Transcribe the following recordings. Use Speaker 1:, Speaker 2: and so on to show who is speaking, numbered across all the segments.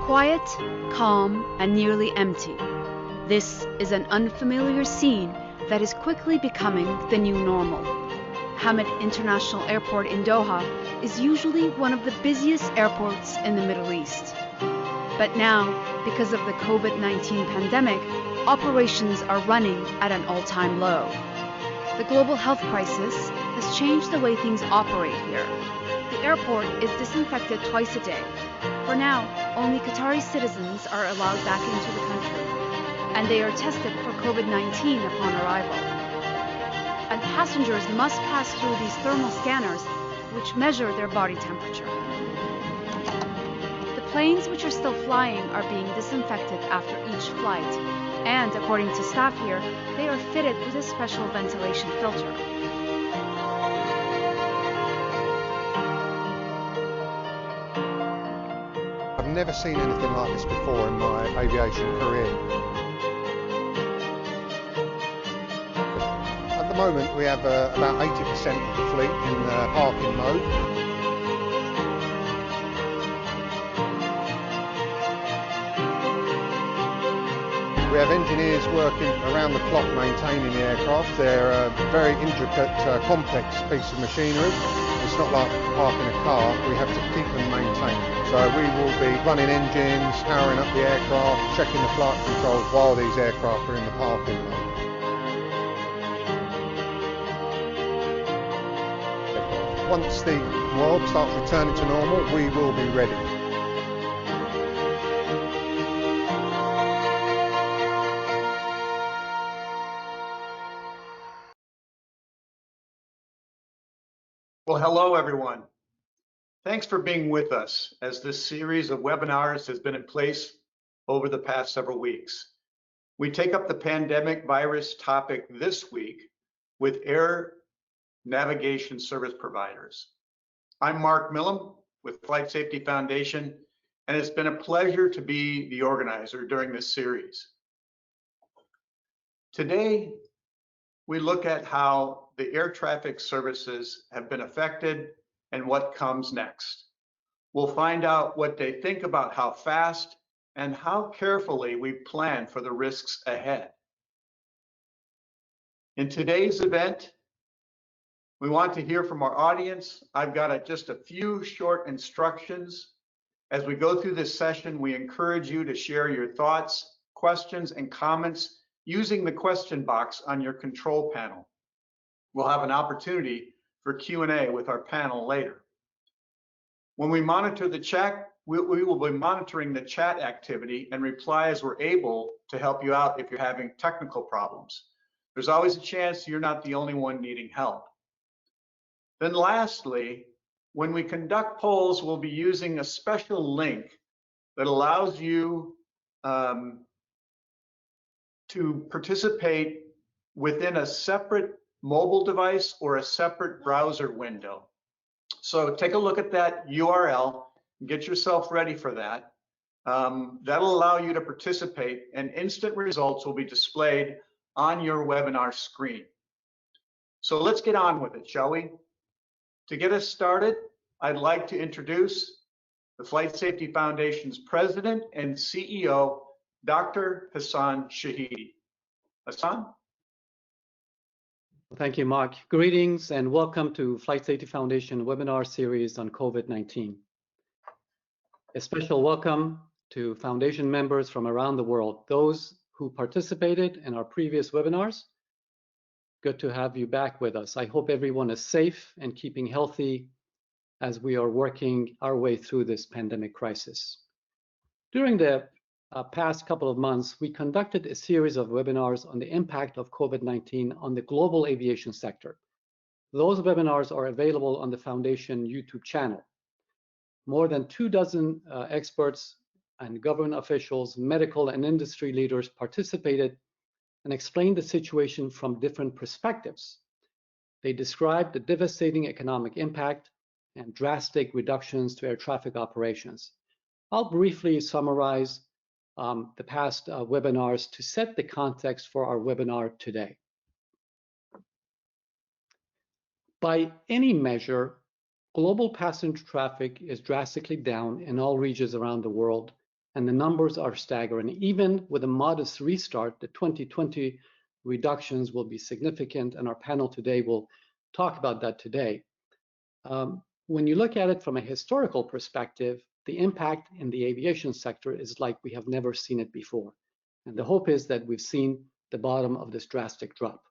Speaker 1: Quiet, calm, and nearly empty. This is an unfamiliar scene that is quickly becoming the new normal. Hamad International Airport in Doha is usually one of the busiest airports in the Middle East. But now, because of the COVID-19 pandemic, operations are running at an all-time low. The global health crisis has changed the way things operate here. The airport is disinfected twice a day. For now, only Qatari citizens are allowed back into the country, and they are tested for COVID-19 upon arrival. And passengers must pass through these thermal scanners, which measure their body temperature. The planes which are still flying are being disinfected after each flight, and according to staff here, they are fitted with a special ventilation filter.
Speaker 2: I've never seen anything like this before in my aviation career. At the moment we have about 80% of the fleet in parking mode. We have engineers working around the clock maintaining the aircraft. They're a very intricate, complex piece of machinery. It's not like parking a car, we have to keep them maintained. So we will be running engines, powering up the aircraft, checking the flight controls while these aircraft are in the parking mode. Once the world starts returning to normal, we will be ready.
Speaker 3: Well, hello, everyone. Thanks for being with us as this series of webinars has been in place over the past several weeks. We take up the pandemic virus topic this week with air navigation service providers. I'm Mark Millam with Flight Safety Foundation, and it's been a pleasure to be the organizer during this series. Today, we look at how the air traffic services have been affected and what comes next. We'll find out what they think about how fast and how carefully we plan for the risks ahead. In today's event, we want to hear from our audience. I've got just a few short instructions. As we go through this session, we encourage you to share your thoughts, questions, and comments using the question box on your control panel. We'll have an opportunity for Q&A with our panel later. When we monitor the chat, we will be monitoring the chat activity and reply as we're able to help you out if you're having technical problems. There's always a chance you're not the only one needing help. Then lastly, when we conduct polls, we'll be using a special link that allows you to participate within a separate mobile device or a separate browser window. So take a look at that URL, get yourself ready for that. That'll allow you to participate, and instant results will be displayed on your webinar screen. So let's get on with it, shall we? To get us started, I'd like to introduce the Flight Safety Foundation's President and CEO, Dr. Hassan Shahidi. Hassan?
Speaker 4: Thank you, Mark. Greetings and welcome to Flight Safety Foundation webinar series on COVID-19. A special welcome to Foundation members from around the world, those who participated in our previous webinars. Good to have you back with us. I hope everyone is safe and keeping healthy as we are working our way through this pandemic crisis. During the past couple of months, we conducted a series of webinars on the impact of COVID-19 on the global aviation sector. Those webinars are available on the Foundation YouTube channel. More than 24 experts and government officials, medical and industry leaders participated and explained the situation from different perspectives. They described the devastating economic impact and drastic reductions to air traffic operations. I'll briefly summarize the past webinars to set the context for our webinar today. By any measure, Global passenger traffic is drastically down in all regions around the world, and the numbers are staggering. Even with a modest restart, the 2020 reductions will be significant, and our panel today will talk about that today. When you look at it from a historical perspective, the impact in the aviation sector is like we have never seen it before. And the hope is that we've seen the bottom of this drastic drop.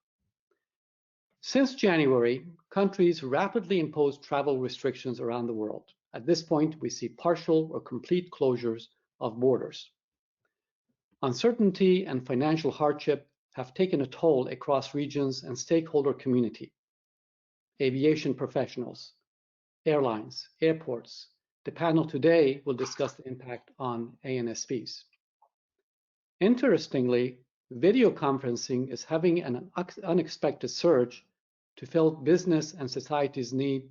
Speaker 4: Since January, countries rapidly imposed travel restrictions around the world. At this point, we see partial or complete closures of borders. Uncertainty and financial hardship have taken a toll across regions and stakeholder community. Aviation professionals, airlines, airports. The panel today will discuss the impact on ANSPs. Interestingly, video conferencing is having an unexpected surge to fill business and society's need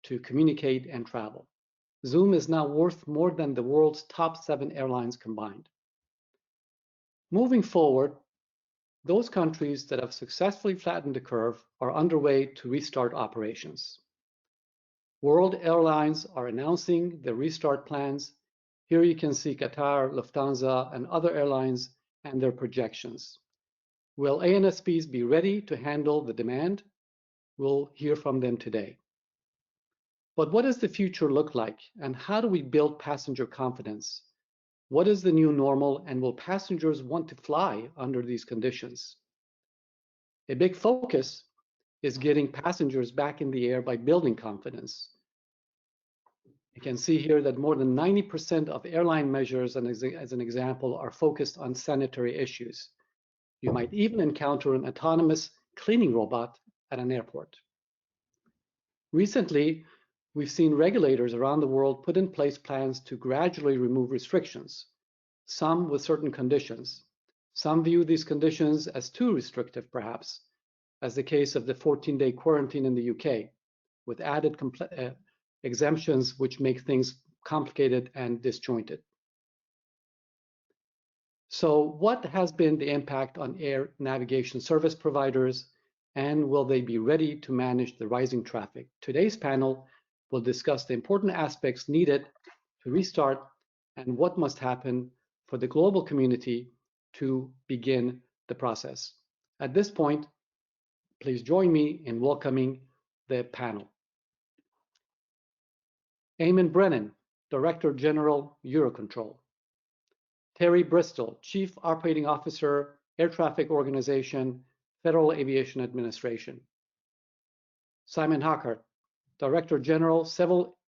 Speaker 4: to communicate and travel. Zoom is now worth more than the world's top 7 airlines combined. Moving forward, those countries that have successfully flattened the curve are underway to restart operations. World airlines are announcing their restart plans. Here you can see Qatar, Lufthansa, and other airlines and their projections. Will ANSPs be ready to handle the demand? We'll hear from them today. But what does the future look like, and how do we build passenger confidence? What is the new normal, and will passengers want to fly under these conditions? A big focus is getting passengers back in the air by building confidence. You can see here that more than 90% of airline measures, as an example, are focused on sanitary issues. You might even encounter an autonomous cleaning robot at an airport. Recently, we've seen regulators around the world put in place plans to gradually remove restrictions, some with certain conditions. Some view these conditions as too restrictive, perhaps, as the case of the 14-day quarantine in the UK, with added exemptions which make things complicated and disjointed. So what has been the impact on air navigation service providers, and will they be ready to manage the rising traffic? Today's panel will discuss the important aspects needed to restart and what must happen for the global community to begin the process. At this point, please join me in welcoming the panel. Eamon Brennan, Director General, Eurocontrol. Terry Bristol, Chief Operating Officer, Air Traffic Organization, Federal Aviation Administration. Simon Hockart, Director General, Civil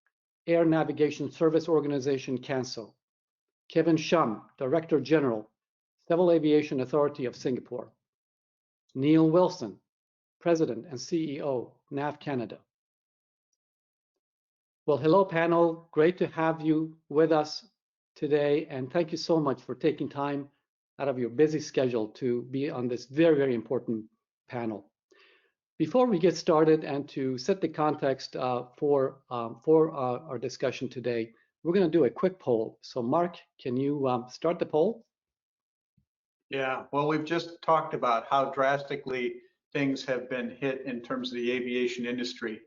Speaker 4: Air Navigation Service Organization, CANSO. Kevin Shum, Director General, Civil Aviation Authority of Singapore. Neil Wilson, President and CEO, NAV Canada. Well, hello panel, great to have you with us today, and thank you so much for taking time out of your busy schedule to be on this very, very important panel. Before we get started and to set the context for our discussion today, we're going to do a quick poll. So Mark, can you start the poll?
Speaker 3: Yeah, well, we've just talked about how drastically things have been hit in terms of the aviation industry.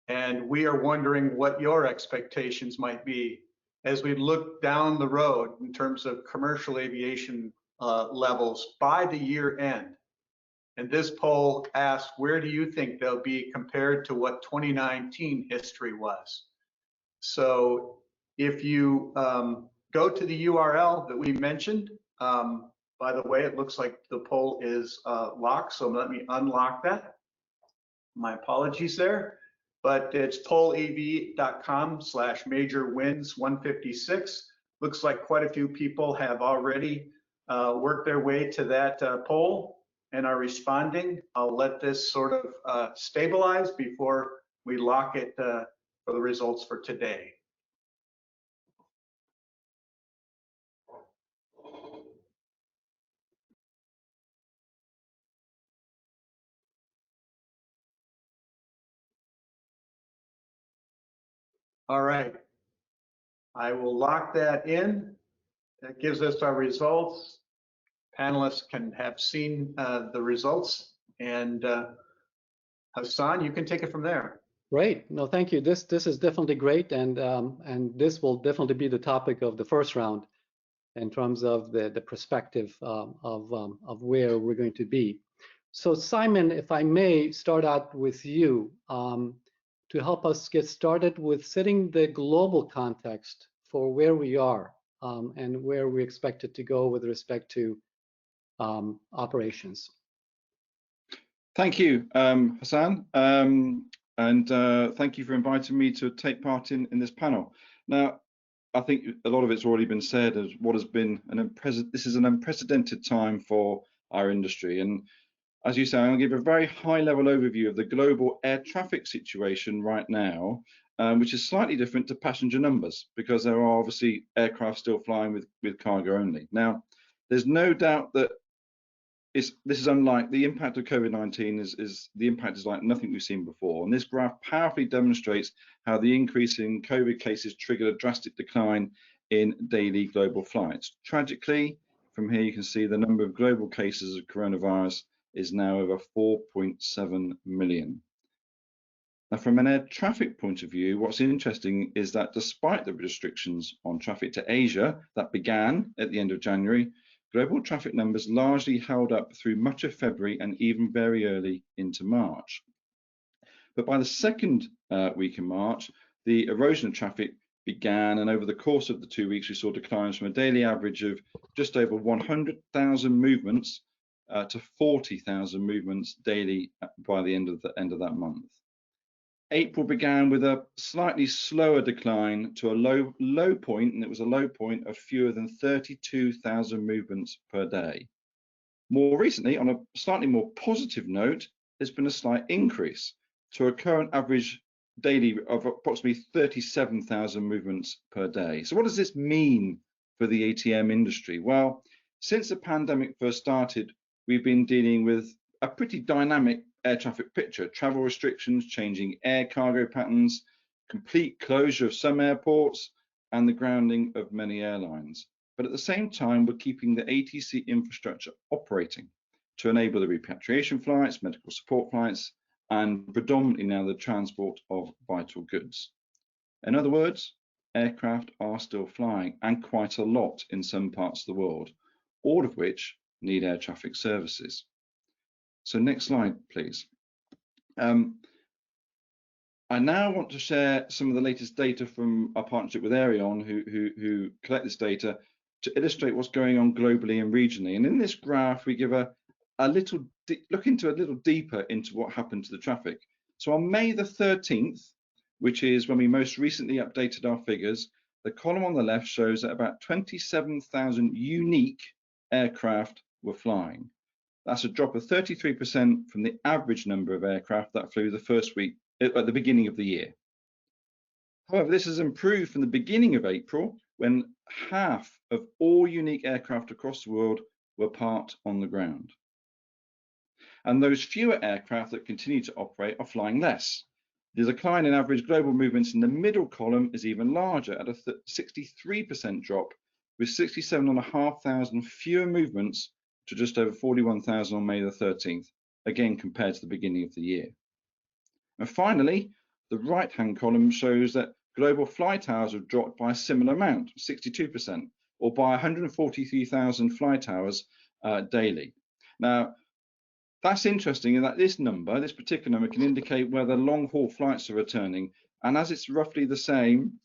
Speaker 3: And we are wondering what your expectations might be as we look down the road in terms of commercial aviation levels by the year end. And this poll asks, where do you think they'll be compared to what 2019 history was? So if you go to the URL that we mentioned, by the way, it looks like the poll is locked, so let me unlock that. My apologies there. But it's pollev.com/majorwins156. Looks like quite a few people have already worked their way to that poll and are responding. I'll let this sort of stabilize before we lock it for the results for today. All right, I will lock that in. That gives us our results. Panelists can have seen the results, and Hassan, you can take it from there.
Speaker 4: Great. No, thank you. This is definitely great, and this will definitely be the topic of the first round in terms of the perspective of where we're going to be. So Simon, if I may start out with you to help us get started with setting the global context for where we are and where we expect it to go with respect to operations.
Speaker 5: Thank you, Hassan, and thank you for inviting me to take part in this panel. Now, I think a lot of it's already been said as what has been this is an unprecedented time for our industry. And as you say, I'm going to give a very high-level overview of the global air traffic situation right now, which is slightly different to passenger numbers because there are obviously aircraft still flying with cargo only. Now, there's no doubt that this is unlike the impact of COVID-19 the impact is like nothing we've seen before. And this graph powerfully demonstrates how the increase in COVID cases triggered a drastic decline in daily global flights. Tragically, from here you can see the number of global cases of coronavirus is now over 4.7 million. Now, from an air traffic point of view, what's interesting is that despite the restrictions on traffic to Asia that began at the end of January, global traffic numbers largely held up through much of February and even very early into March. But by the second week in March, the erosion of traffic began, and over the course of the 2 weeks, we saw declines from a daily average of just over 100,000 movements to 40,000 movements daily by the end of that month. April began with a slightly slower decline to a low point, and it was a low point of fewer than 32,000 movements per day. More recently, on a slightly more positive note, there's been a slight increase to a current average daily of approximately 37,000 movements per day. So what does this mean for the ATM industry? Well, since the pandemic first started, we've been dealing with a pretty dynamic air traffic picture, travel restrictions, changing air cargo patterns, complete closure of some airports, and the grounding of many airlines. But at the same time, we're keeping the ATC infrastructure operating to enable the repatriation flights, medical support flights, and predominantly now the transport of vital goods. In other words, aircraft are still flying, and quite a lot in some parts of the world, all of which need air traffic services. So next slide, please. I now want to share some of the latest data from our partnership with Aireon, who collect this data to illustrate what's going on globally and regionally. And in this graph, we give a little look into a little deeper into what happened to the traffic. So on May the 13th, which is when we most recently updated our figures, the column on the left shows that about 27,000 unique aircraft were flying. That's a drop of 33% from the average number of aircraft that flew the first week at the beginning of the year. However, this has improved from the beginning of April, when half of all unique aircraft across the world were parked on the ground. And those fewer aircraft that continue to operate are flying less. The decline in average global movements in the middle column is even larger at a 63% drop, with 67,500 fewer movements to just over 41,000 on May the 13th, again compared to the beginning of the year. And finally, the right-hand column shows that global flight hours have dropped by a similar amount, 62%, or by 143,000 flight hours daily. Now, that's interesting in that this particular number, can indicate whether long-haul flights are returning, and as it's roughly the same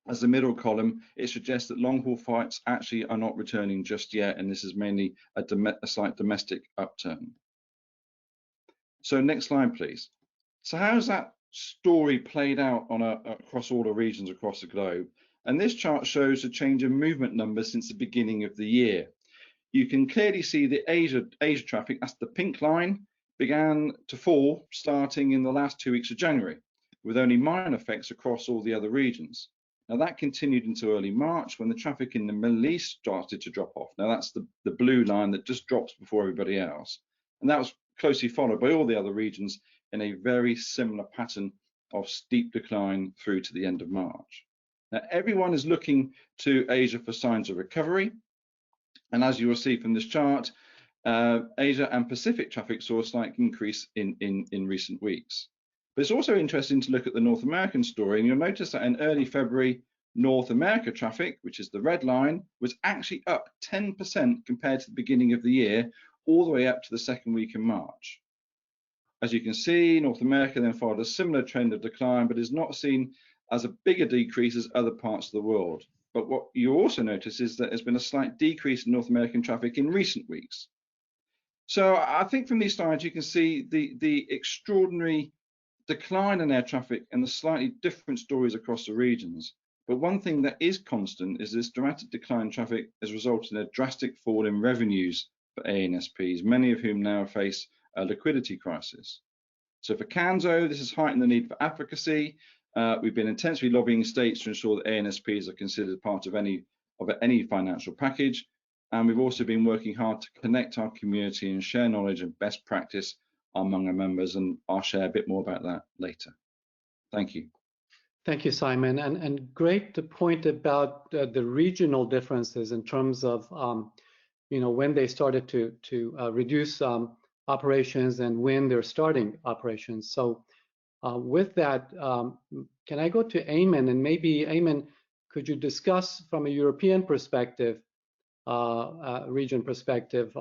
Speaker 5: as the middle column, it suggests that long-haul flights actually are not returning just yet, and this is mainly a slight domestic upturn. So next slide, please. So how's that story played out across all the regions across the globe? And this chart shows a change in movement numbers since the beginning of the year. You can clearly see the Asia traffic, that's the pink line, began to fall starting in the last 2 weeks of January, with only minor effects across all the other regions. Now that continued into early March, when the traffic in the Middle East started to drop off. Now that's the blue line that just drops before everybody else. And that was closely followed by all the other regions in a very similar pattern of steep decline through to the end of March. Now everyone is looking to Asia for signs of recovery. And as you will see from this chart, Asia and Pacific traffic saw a slight increase in recent weeks. But it's also interesting to look at the North American story, and you'll notice that in early February, North America traffic, which is the red line, was actually up 10% compared to the beginning of the year, all the way up to the second week in March. As you can see, North America then followed a similar trend of decline, but is not seen as a bigger decrease as other parts of the world. But what you also notice is that there's been a slight decrease in North American traffic in recent weeks. So I think from these slides, you can see the extraordinary decline in air traffic and the slightly different stories across the regions. But one thing that is constant is this dramatic decline in traffic has resulted in a drastic fall in revenues for ANSPs, many of whom now face a liquidity crisis. So for CANSO, this has heightened the need for advocacy. We've been intensely lobbying states to ensure that ANSPs are considered part of any financial package. And we've also been working hard to connect our community and share knowledge and best practice among our members, and I'll share a bit more about that later. Thank you.
Speaker 4: Thank you, Simon, and great to point about the regional differences in terms of when they started to reduce operations and when they're starting operations. So with that, can I go to Ayman, and maybe Ayman, could you discuss from a European perspective, region perspective,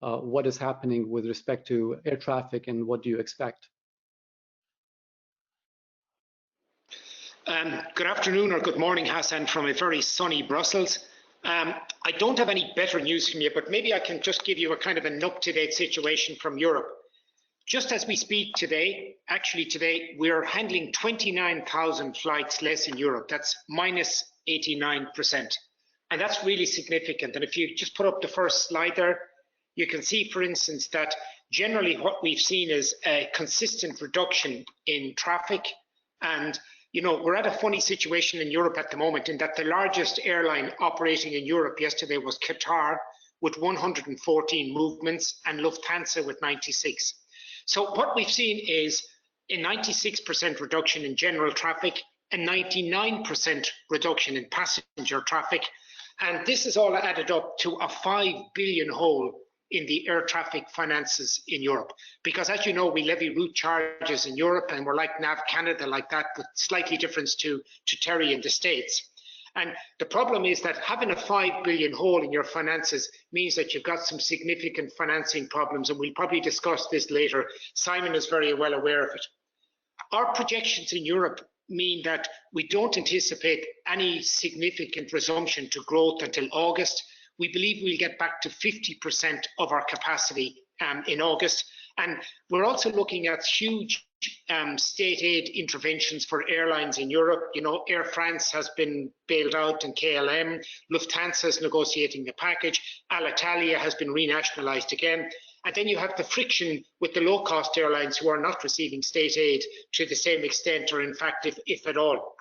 Speaker 4: what is happening with respect to air traffic and what do you expect?
Speaker 6: Good afternoon or good morning, Hassan, from a very sunny Brussels. I don't have any better news from you, but maybe I can just give you a kind of an up-to-date situation from Europe. Just as we speak today, actually today, we're handling 29,000 flights less in Europe. That's minus 89%. And that's really significant. And if you just put up the first slide there, you can see, for instance, that generally what we've seen is a consistent reduction in traffic. And we're at a funny situation in Europe at the moment in that the largest airline operating in Europe yesterday was Qatar with 114 movements and Lufthansa with 96. So what we've seen is a 96% reduction in general traffic, a 99% reduction in passenger traffic. And this is all added up to a 5 billion hole in the air traffic finances in Europe. Because as you know, we levy route charges in Europe, and we're like NAV Canada like that, but slightly different to Terry in the States. And the problem is that having a 5 billion hole in your finances means that you've got some significant financing problems, and we'll probably discuss this later. Simon is very well aware of it. Our projections in Europe mean that we don't anticipate any significant resumption to growth until August. We believe we'll get back to 50% of our capacity in August. And we're also looking at huge state aid interventions for airlines in Europe. Air France has been bailed out and KLM. Lufthansa is negotiating a package. Alitalia has been renationalized again. And then you have the friction with the low-cost airlines who are not receiving state aid to the same extent, or in fact, if at all.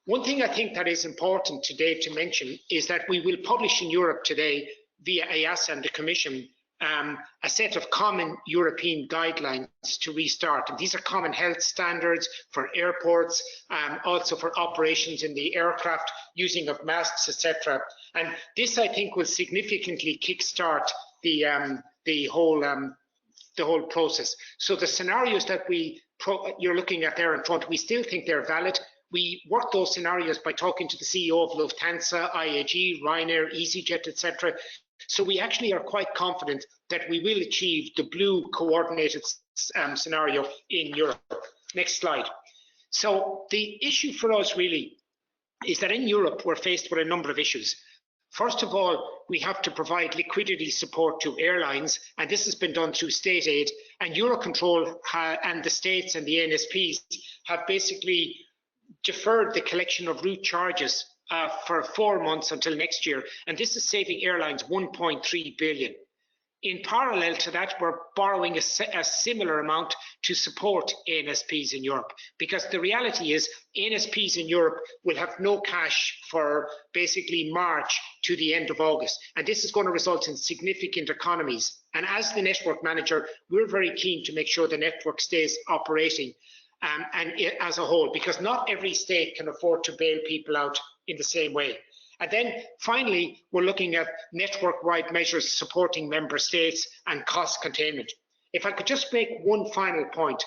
Speaker 6: One thing I think that is important today to mention is that we will publish in Europe today via EASA and the Commission a set of common European guidelines to restart. And these are common health standards for airports, also for operations in the aircraft, using of masks, etc. And this, I think, will significantly kickstart the whole process. So the scenarios that you're looking at there in front, we still think they're valid. We work those scenarios by talking to the CEO of Lufthansa, IAG, Ryanair, EasyJet, etc. So we actually are quite confident that we will achieve the blue coordinated scenario in Europe. Next slide. So the issue for us really is that in Europe, we're faced with a number of issues. First of all, we have to provide liquidity support to airlines, and this has been done through state aid. And Eurocontrol and the states and the ANSPs have basically deferred the collection of route charges for 4 months until next year, and this is saving airlines 1.3 billion. In parallel to that, we're borrowing a similar amount to support ANSPs in Europe, because the reality is ANSPs in Europe will have no cash for basically March to the end of August, and this is going to result in significant economies. And as the network manager, we're very keen to make sure the network stays operating and as a whole, because not every state can afford to bail people out in the same way. And then finally, we're looking at network-wide measures supporting member states and cost containment. If I could just make one final point,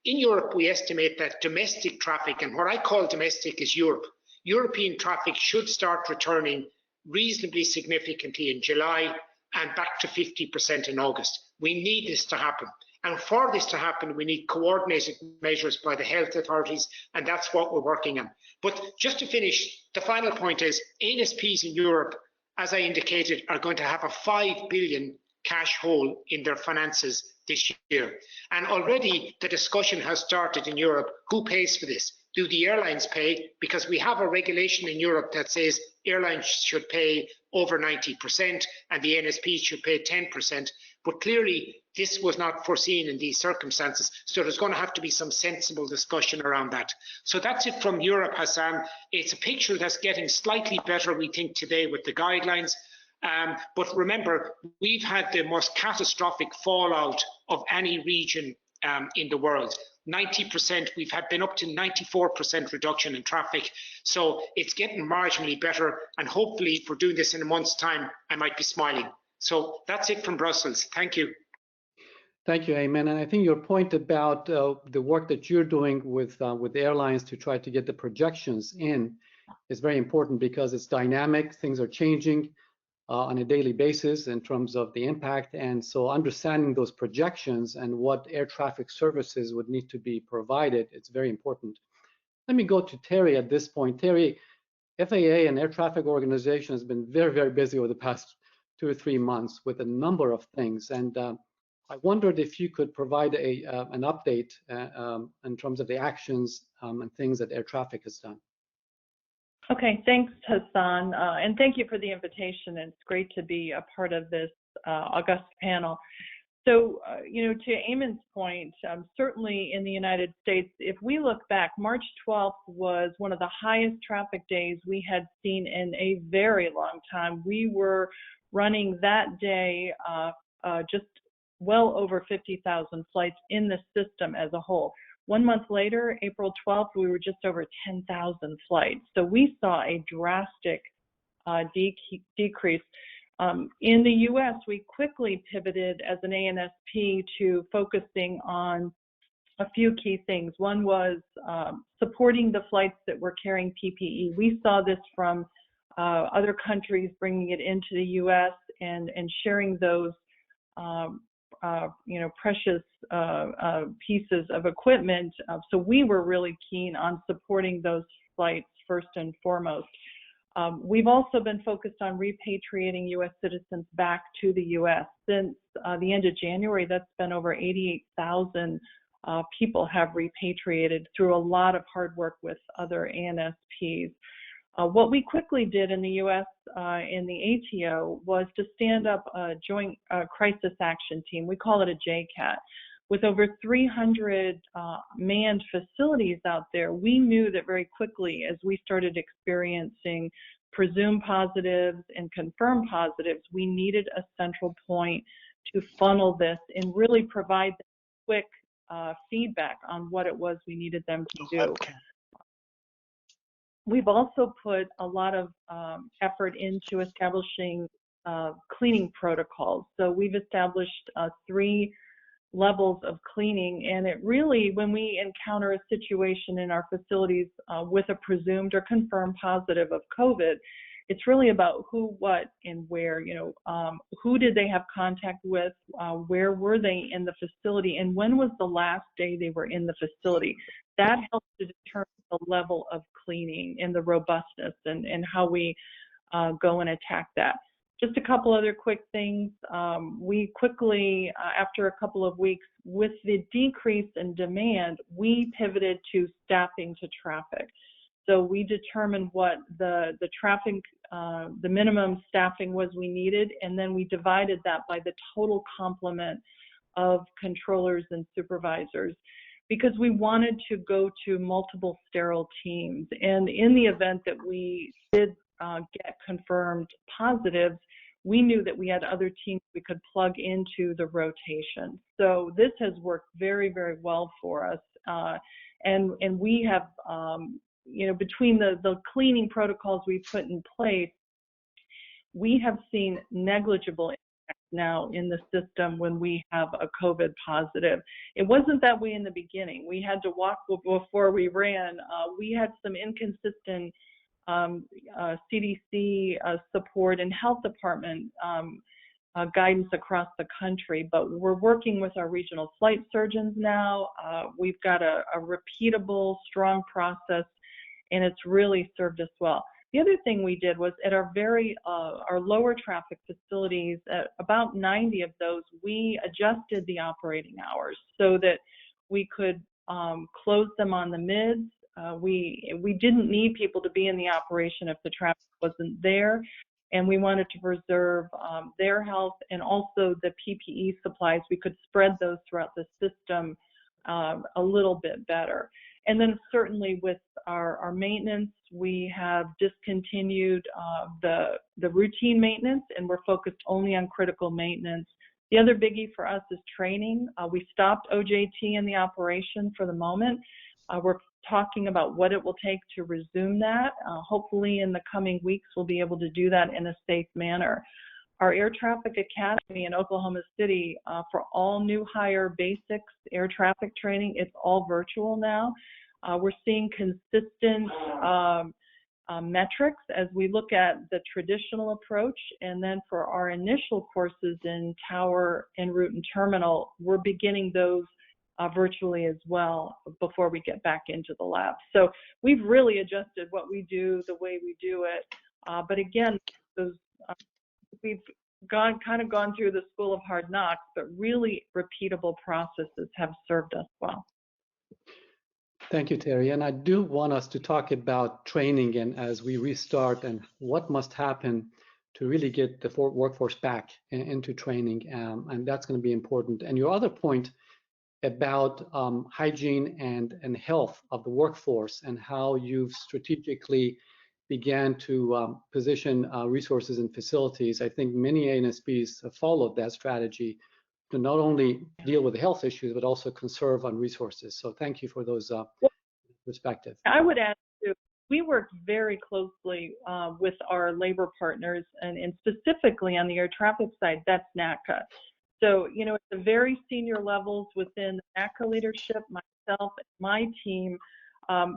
Speaker 6: In Europe, we estimate that domestic traffic, and what I call domestic is Europe, European traffic should start returning reasonably significantly in July and back to 50% in August. We need this to happen. And for this to happen, we need coordinated measures by the health authorities, and that's what we're working on. But just to finish, the final point is ANSPs in Europe, as I indicated, are going to have a 5 billion cash hole in their finances this year. And already the discussion has started in Europe, who pays for this? Do the airlines pay? Because we have a regulation in Europe that says airlines should pay over 90% and the ANSPs should pay 10%. But clearly, this was not foreseen in these circumstances. So there's going to have to be some sensible discussion around that. So that's it from Europe, Hassan. It's a picture that's getting slightly better, we think, today with the guidelines. But remember, we've had the most catastrophic fallout of any region in the world. 90%, we've been up to 94% reduction in traffic. So it's getting marginally better. And hopefully, if we're doing this in a month's time, I might be smiling. So that's it from Brussels. Thank you.
Speaker 4: Thank you, Ayman. And I think your point about the work that you're doing with airlines to try to get the projections in is very important because it's dynamic. Things are changing on a daily basis in terms of the impact. And so understanding those projections and what air traffic services would need to be provided, it's very important. Let me go to Terry at this point. Terry, FAA and Air Traffic Organization has been very, very busy over the past 2 or 3 months with a number of things. And I wondered if you could provide an update in terms of the actions and things that air traffic has done.
Speaker 7: Okay, thanks, Hassan, and thank you for the invitation. It's great to be a part of this august panel. So, to Ayman's point, certainly in the United States, if we look back, March 12th was one of the highest traffic days we had seen in a very long time. We were running that day just well over 50,000 flights in the system as a whole. 1 month later, April 12th, we were just over 10,000 flights. So we saw a drastic decrease. In the US, we quickly pivoted as an ANSP to focusing on a few key things. One was supporting the flights that were carrying PPE. We saw this from other countries bringing it into the US and sharing those precious pieces of equipment. So we were really keen on supporting those flights first and foremost. We've also been focused on repatriating U.S. citizens back to the U.S. Since the end of January, that's been over 88,000 people have repatriated through a lot of hard work with other ANSPs. What we quickly did in the U.S. In the ATO was to stand up a joint crisis action team. We call it a JCAT. With over 300 manned facilities out there, we knew that very quickly as we started experiencing presumed positives and confirmed positives, we needed a central point to funnel this and really provide quick feedback on what it was we needed them to do. Okay. We've also put a lot of effort into establishing cleaning protocols. So we've established 3 levels of cleaning, and it really, when we encounter a situation in our facilities with a presumed or confirmed positive of COVID, it's really about who, what, and where. Who did they have contact with? Where were they in the facility? And when was the last day they were in the facility? That helps to determine the level of cleaning and the robustness and how we go and attack that. Just a couple other quick things. We quickly, after a couple of weeks, with the decrease in demand, we pivoted to staffing to traffic. So we determined what the traffic, the minimum staffing was we needed, and then we divided that by the total complement of controllers and supervisors, because we wanted to go to multiple sterile teams. And in the event that we did get confirmed positives, we knew that we had other teams we could plug into the rotation. So this has worked very, very well for us. And we have, between the cleaning protocols we put in place, we have seen negligible now in the system when we have a COVID positive. It wasn't that way in the beginning. We had to walk before we ran. We had some inconsistent CDC support and health department guidance across the country, but we're working with our regional flight surgeons now. We've got a repeatable, strong process, and it's really served us well. The other thing we did was at our lower traffic facilities, at about 90 of those, we adjusted the operating hours so that we could close them on the mids. We didn't need people to be in the operation if the traffic wasn't there, and we wanted to preserve their health and also the PPE supplies. We could spread those throughout the system a little bit better. And then certainly with our maintenance, we have discontinued the routine maintenance, and we're focused only on critical maintenance. The other biggie for us is training. We stopped OJT in the operation for the moment. We're talking about what it will take to resume that. Hopefully in the coming weeks, we'll be able to do that in a safe manner. Our Air Traffic Academy in Oklahoma City, for all new hire basics air traffic training, it's all virtual now. We're seeing consistent metrics as we look at the traditional approach, and then for our initial courses in tower, en route, and terminal, we're beginning those virtually as well before we get back into the lab. So we've really adjusted what we do, the way we do it. But again, those we've gone through the school of hard knocks, but really repeatable processes have served us well.
Speaker 4: Thank you, Terry. And I do want us to talk about training and as we restart and what must happen to really get the workforce back into training. And that's going to be important. And your other point about hygiene and health of the workforce and how you've strategically began to position resources and facilities. I think many ANSPs have followed that strategy to not only deal with the health issues, but also conserve on resources. So thank you for those perspectives.
Speaker 7: I would add, too, we work very closely with our labor partners, and specifically on the air traffic side, that's NACA. So, you know, at the very senior levels within NACA leadership, myself, and my team,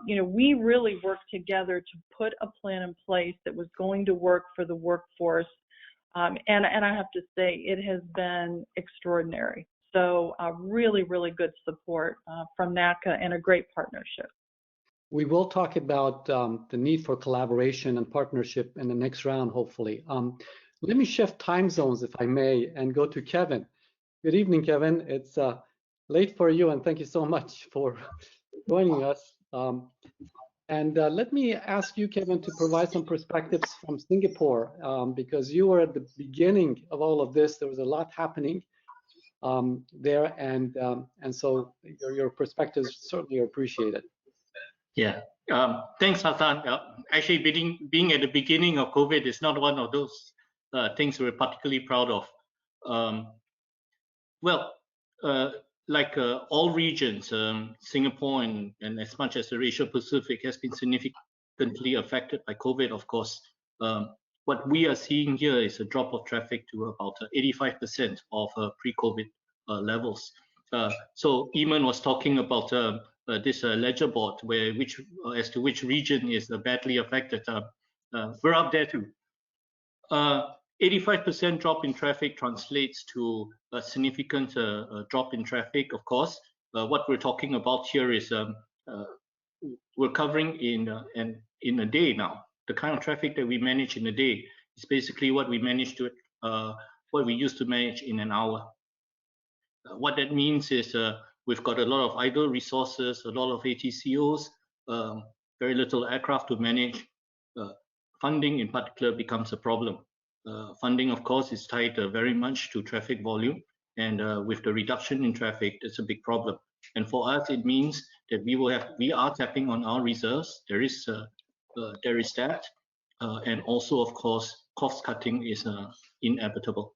Speaker 7: you know, we really worked together to put a plan in place that was going to work for the workforce. And I have to say, it has been extraordinary. So really, really good support from NACA and a great partnership.
Speaker 4: We will talk about the need for collaboration and partnership in the next round, hopefully. Let me shift time zones, if I may, and go to Kevin. Good evening, Kevin. It's late for you, and thank you so much for joining us. Let me ask you, Kevin, to provide some perspectives from Singapore, because you were at the beginning of all of this. There was a lot happening there, and so your perspectives certainly are appreciated.
Speaker 8: Yeah, thanks, Hassan. Actually, being at the beginning of COVID is not one of those things we're particularly proud of. Like all regions, Singapore and as much as the Asia Pacific has been significantly affected by COVID, of course. What we are seeing here is a drop of traffic to about 85% of pre-COVID levels. So Eamon was talking about this ledger board, as to which region is badly affected. We're up there too. 85% drop in traffic translates to a significant drop in traffic, of course. What we're talking about here is we're covering in a day now. The kind of traffic that we manage in a day is basically what we used to manage in an hour. What that means is we've got a lot of idle resources, a lot of ATCOs, very little aircraft to manage. Funding in particular becomes a problem. Funding, of course, is tied very much to traffic volume, and with the reduction in traffic, that's a big problem. And for us, it means that we are tapping on our reserves. There is that, and also, of course, cost cutting is inevitable.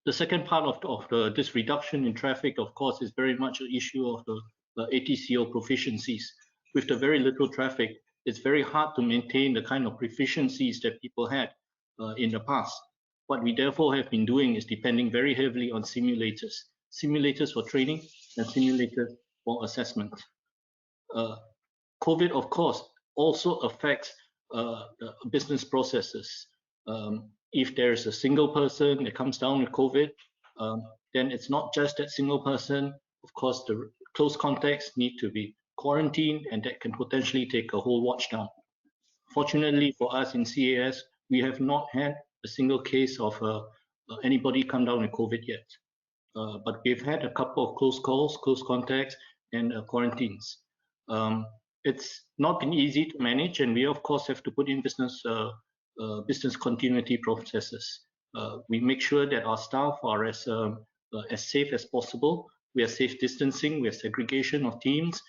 Speaker 8: The second part of this reduction in traffic, of course, is very much an issue of the ATCO proficiencies. With the very little traffic, it's very hard to maintain the kind of proficiencies that people had in the past. What we therefore have been doing is depending very heavily on simulators for training and simulators for assessment. COVID, of course, also affects business processes. If there's a single person that comes down with COVID, then it's not just that single person. Of course, the close contacts need to be quarantined, and that can potentially take a whole watch down. Fortunately for us in CAS, we have not had a single case of anybody come down with COVID yet. But we've had a couple of close calls, close contacts, and quarantines. It's not been easy to manage, and we of course have to put in business continuity processes. We make sure that our staff are as safe as possible. We are safe distancing, we have segregation of teams.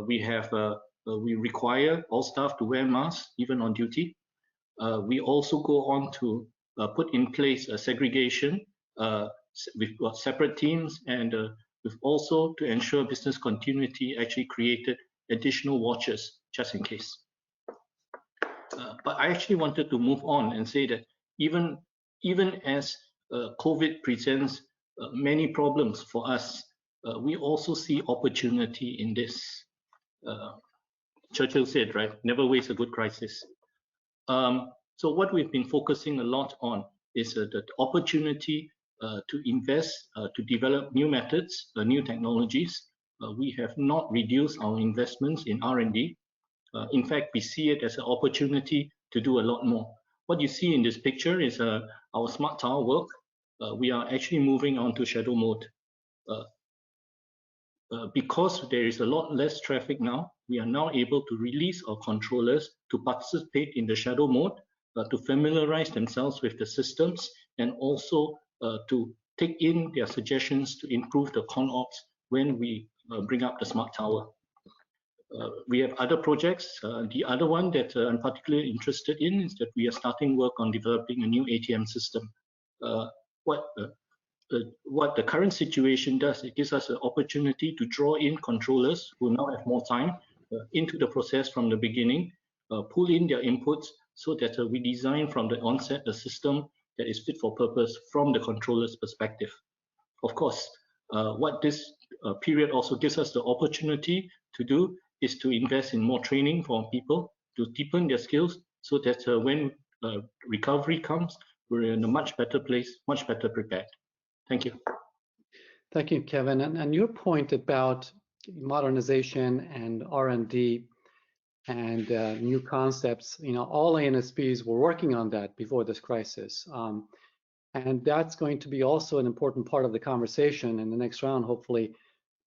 Speaker 8: We require all staff to wear masks, even on duty. We also go on to put in place a segregation. We've got separate teams, and we've also, to ensure business continuity, actually created additional watches just in case. But I actually wanted to move on and say that even as COVID presents many problems for us, we also see opportunity in this. Churchill said, right, never waste a good crisis. So what we've been focusing a lot on is the opportunity to invest, to develop new methods, new technologies. We have not reduced our investments in R&D. In fact, we see it as an opportunity to do a lot more. What you see in this picture is our smart tower work. We are actually moving on to shadow mode. Because there is a lot less traffic now, we are now able to release our controllers to participate in the shadow mode, to familiarize themselves with the systems, and also to take in their suggestions to improve the ConOps when we bring up the smart tower. We have other projects. The other one that I'm particularly interested in is that we are starting work on developing a new ATM system. What the current situation does, it gives us an opportunity to draw in controllers who now have more time into the process from the beginning, pull in their inputs so that we design from the onset a system that is fit for purpose from the controller's perspective. Of course, what this period also gives us the opportunity to do is to invest in more training for people to deepen their skills so that when recovery comes, we're in a much better place, much better prepared. Thank you.
Speaker 4: Thank you, Kevin. And your point about modernization and R&D and new concepts, all ANSPs were working on that before this crisis. And that's going to be also an important part of the conversation in the next round, hopefully,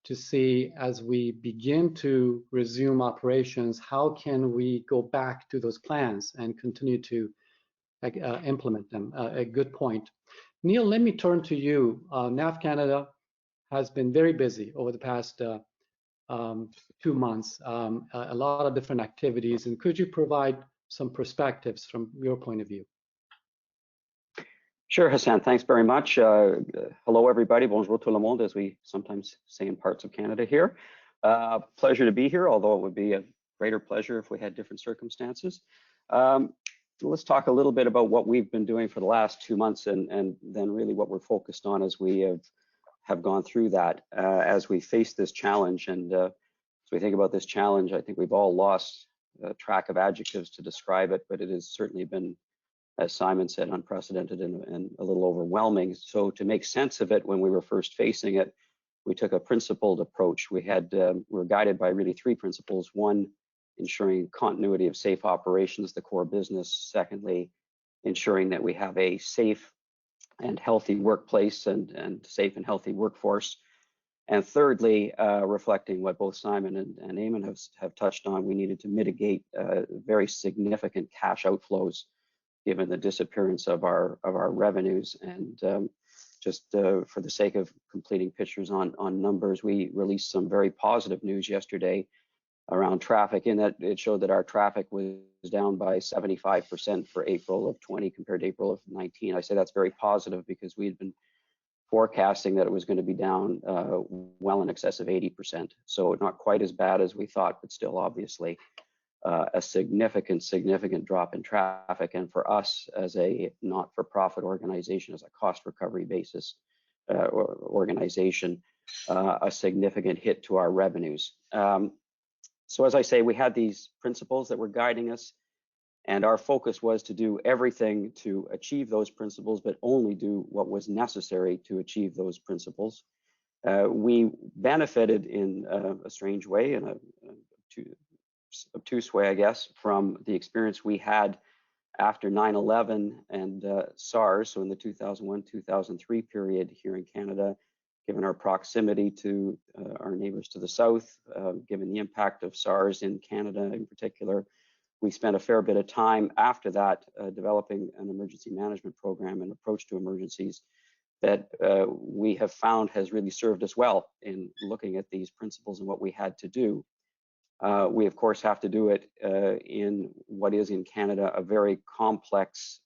Speaker 4: to see as we begin to resume operations, how can we go back to those plans and continue to implement them? A good point. Neil, let me turn to you. NAV Canada has been very busy over the past 2 months, a lot of different activities, and could you provide some perspectives from your point of view?
Speaker 9: Sure, Hassan, thanks very much. Hello, everybody. Bonjour tout le monde, as we sometimes say in parts of Canada here. Pleasure to be here, although it would be a greater pleasure if we had different circumstances. Let's talk a little bit about what we've been doing for the last 2 months and then really what we're focused on as we have gone through that, as we face this challenge. And as we think about this challenge, I think we've all lost track of adjectives to describe it, but it has certainly been, as Simon said, unprecedented and a little overwhelming. So to make sense of it, when we were first facing it, we took a principled approach. We were guided by really 3 principles. 1, ensuring continuity of safe operations, the core business. Secondly, ensuring that we have a safe and healthy workplace and safe and healthy workforce. And thirdly, reflecting what both Simon and Eamon have touched on, we needed to mitigate very significant cash outflows given the disappearance of our revenues. And just for the sake of completing pictures on numbers, we released some very positive news yesterday around traffic, in that it showed that our traffic was down by 75% for April of 20 compared to April of 19. I say that's very positive because we had been forecasting that it was going to be down well in excess of 80%. So not quite as bad as we thought, but still obviously a significant drop in traffic, and for us as a not-for-profit organization, as a cost recovery basis organization, a significant hit to our revenues. So as I say, we had these principles that were guiding us, and our focus was to do everything to achieve those principles, but only do what was necessary to achieve those principles. We benefited in a strange way, in a obtuse way, I guess, from the experience we had after 9/11 and SARS, so in the 2001-2003 period here in Canada, given our proximity to our neighbors to the south, given the impact of SARS in Canada in particular. We spent a fair bit of time after that developing an emergency management program and approach to emergencies that we have found has really served us well in looking at these principles and what we had to do. We, of course, have to do it in what is in Canada a very complex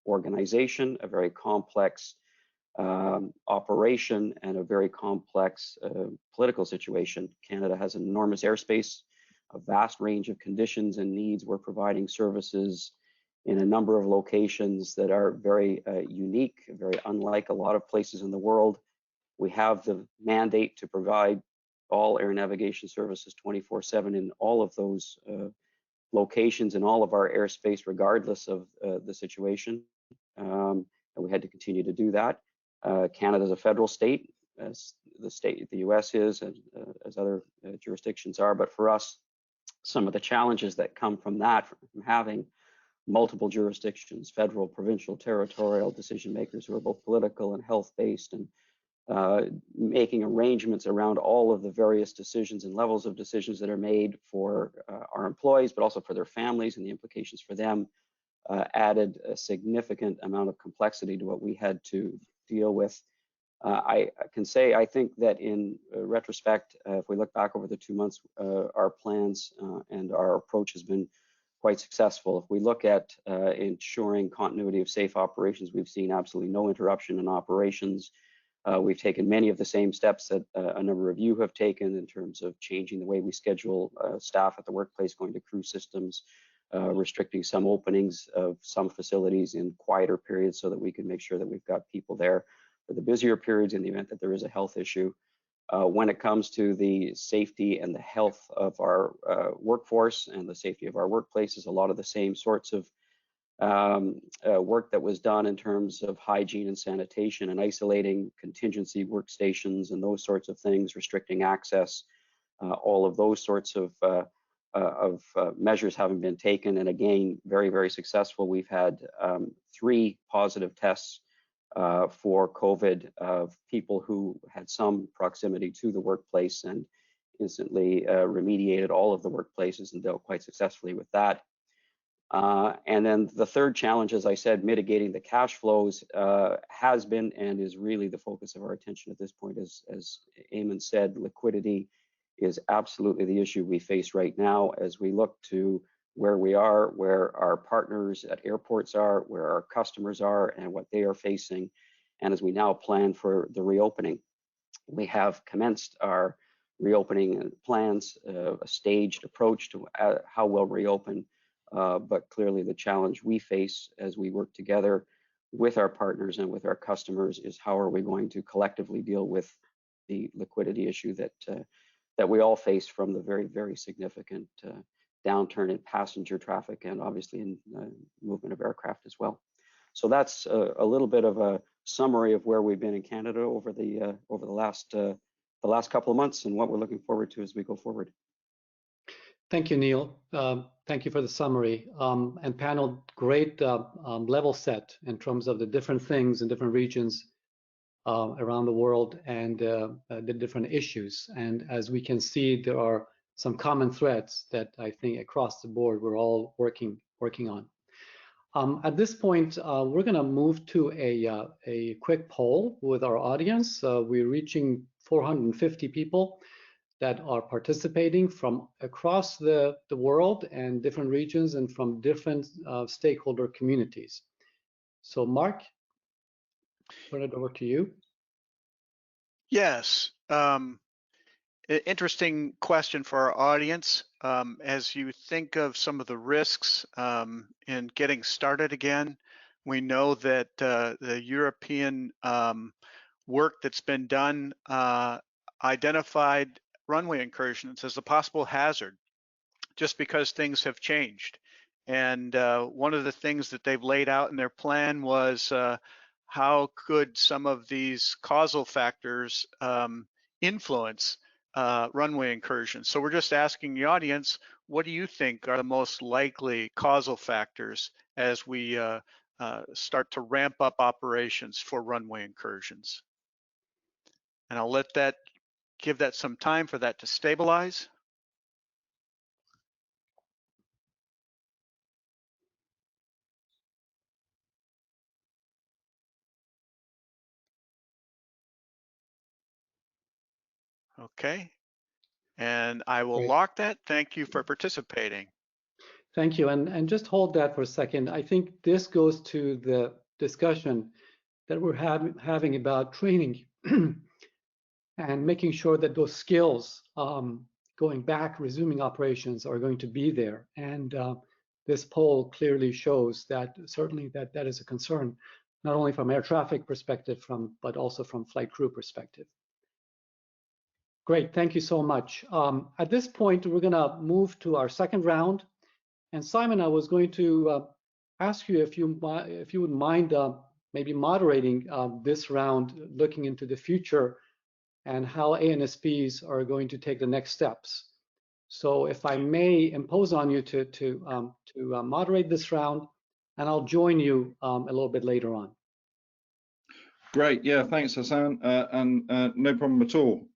Speaker 9: organization, a very complex operation, and a very complex political situation. Canada has an enormous airspace, a vast range of conditions and needs. We're providing services in a number of locations that are very unique, very unlike a lot of places in the world. We have the mandate to provide all air navigation services 24/7 in all of those locations in all of our airspace, regardless of the situation. And we had to continue to do that. Canada is a federal state, as the US is, and as other jurisdictions are. But for us, some of the challenges that come from that, from having multiple jurisdictions, federal, provincial, territorial decision makers who are both political and health-based, and making arrangements around all of the various decisions and levels of decisions that are made for our employees, but also for their families and the implications for them, added a significant amount of complexity to what we had to deal with. I can say, I think that in retrospect, if we look back over the 2 months, our plans and our approach has been quite successful. If we look at ensuring continuity of safe operations, we've seen absolutely no interruption in operations. We've taken many of the same steps that a number of you have taken in terms of changing the way we schedule staff at the workplace, going to crew systems, restricting some openings of some facilities in quieter periods so that we can make sure that we've got people there for the busier periods in the event that there is a health issue. When it comes to the safety and the health of our workforce and the safety of our workplaces, a lot of the same sorts of work that was done in terms of hygiene and sanitation and isolating contingency workstations and those sorts of things, restricting access, all of those sorts of measures having been taken, and again, very, very successful. We've had 3 positive tests for COVID of people who had some proximity to the workplace, and instantly remediated all of the workplaces and dealt quite successfully with that. And then the third challenge, as I said, mitigating the cash flows has been and is really the focus of our attention at this point. As Eamon said, liquidity is absolutely the issue we face right now as we look to where we are, where our partners at airports are, where our customers are, and what they are facing. And as we now plan for the reopening, we have commenced our reopening plans, a staged approach to how we'll reopen. But clearly the challenge we face as we work together with our partners and with our customers is how are we going to collectively deal with the liquidity issue that we all face from the very, very significant downturn in passenger traffic and obviously in movement of aircraft as well. So that's a little bit of a summary of where we've been in Canada over the last couple of months and what we're looking forward to as we go forward.
Speaker 4: Thank you, Neil. Thank you for the summary. And panel, great level set in terms of the different things in different regions around the world and the different issues. And as we can see, there are some common threads that I think across the board we're all working on. At this point, we're going to move to a quick poll with our audience. We're reaching 450 people that are participating from across the world and different regions and from different stakeholder communities. So Mark, turn it over to you.
Speaker 10: Yes.
Speaker 3: interesting question for our audience. As you think of some of the risks in getting started again, we know that the European work that's been done identified runway incursions as a possible hazard just because things have changed. And one of the things that they've laid out in their plan was how could some of these causal factors influence runway incursions. So we're just asking the audience, what do you think are the most likely causal factors as we start to ramp up operations for runway incursions? And I'll give that some time for that to stabilize. Okay, and I will
Speaker 4: Great.
Speaker 3: lock that. Thank you for participating.
Speaker 4: Thank you. And just hold that for a second. I think this goes to the discussion that we're having about training and making sure that those skills going back, resuming operations are going to be there. And this poll clearly shows that certainly that is a concern, not only from air traffic perspective, but also from flight crew perspective. Great, thank you so much. At this point, we're gonna move to our second round. And Simon, I was going to ask you if you would mind maybe moderating this round, looking into the future and how ANSPs are going to take the next steps. So if I may impose on you to moderate this round, and I'll join you a little bit later on.
Speaker 5: Great, yeah, thanks, Hassan, and no problem at all.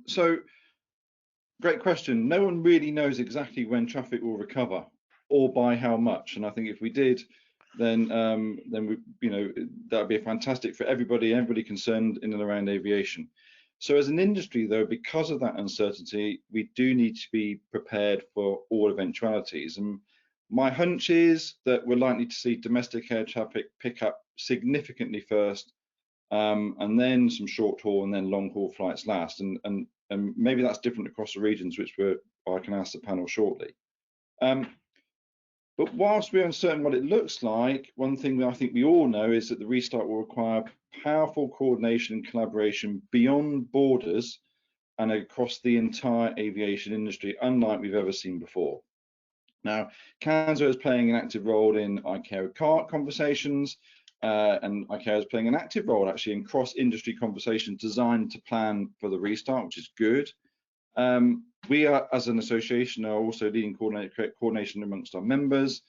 Speaker 5: So, great question. No one really knows exactly when traffic will recover or by how much, and I think if we did, then we, that would be fantastic for everybody concerned in and around aviation. So as an industry, though, because of that uncertainty, we do need to be prepared for all eventualities. And my hunch is that we're likely to see domestic air traffic pick up significantly first, and then some short haul and then long haul flights last. And maybe that's different across the regions, which I can ask the panel shortly. But whilst we're uncertain what it looks like, one thing that I think we all know is that the restart will require powerful coordination and collaboration beyond borders and across the entire aviation industry, unlike we've ever seen before. Now, CANSA is playing an active role in ICAO CART conversations, and ICAO is playing an active role actually in cross-industry conversations designed to plan for the restart, which is good. We are, as an association, are also leading coordination amongst our members,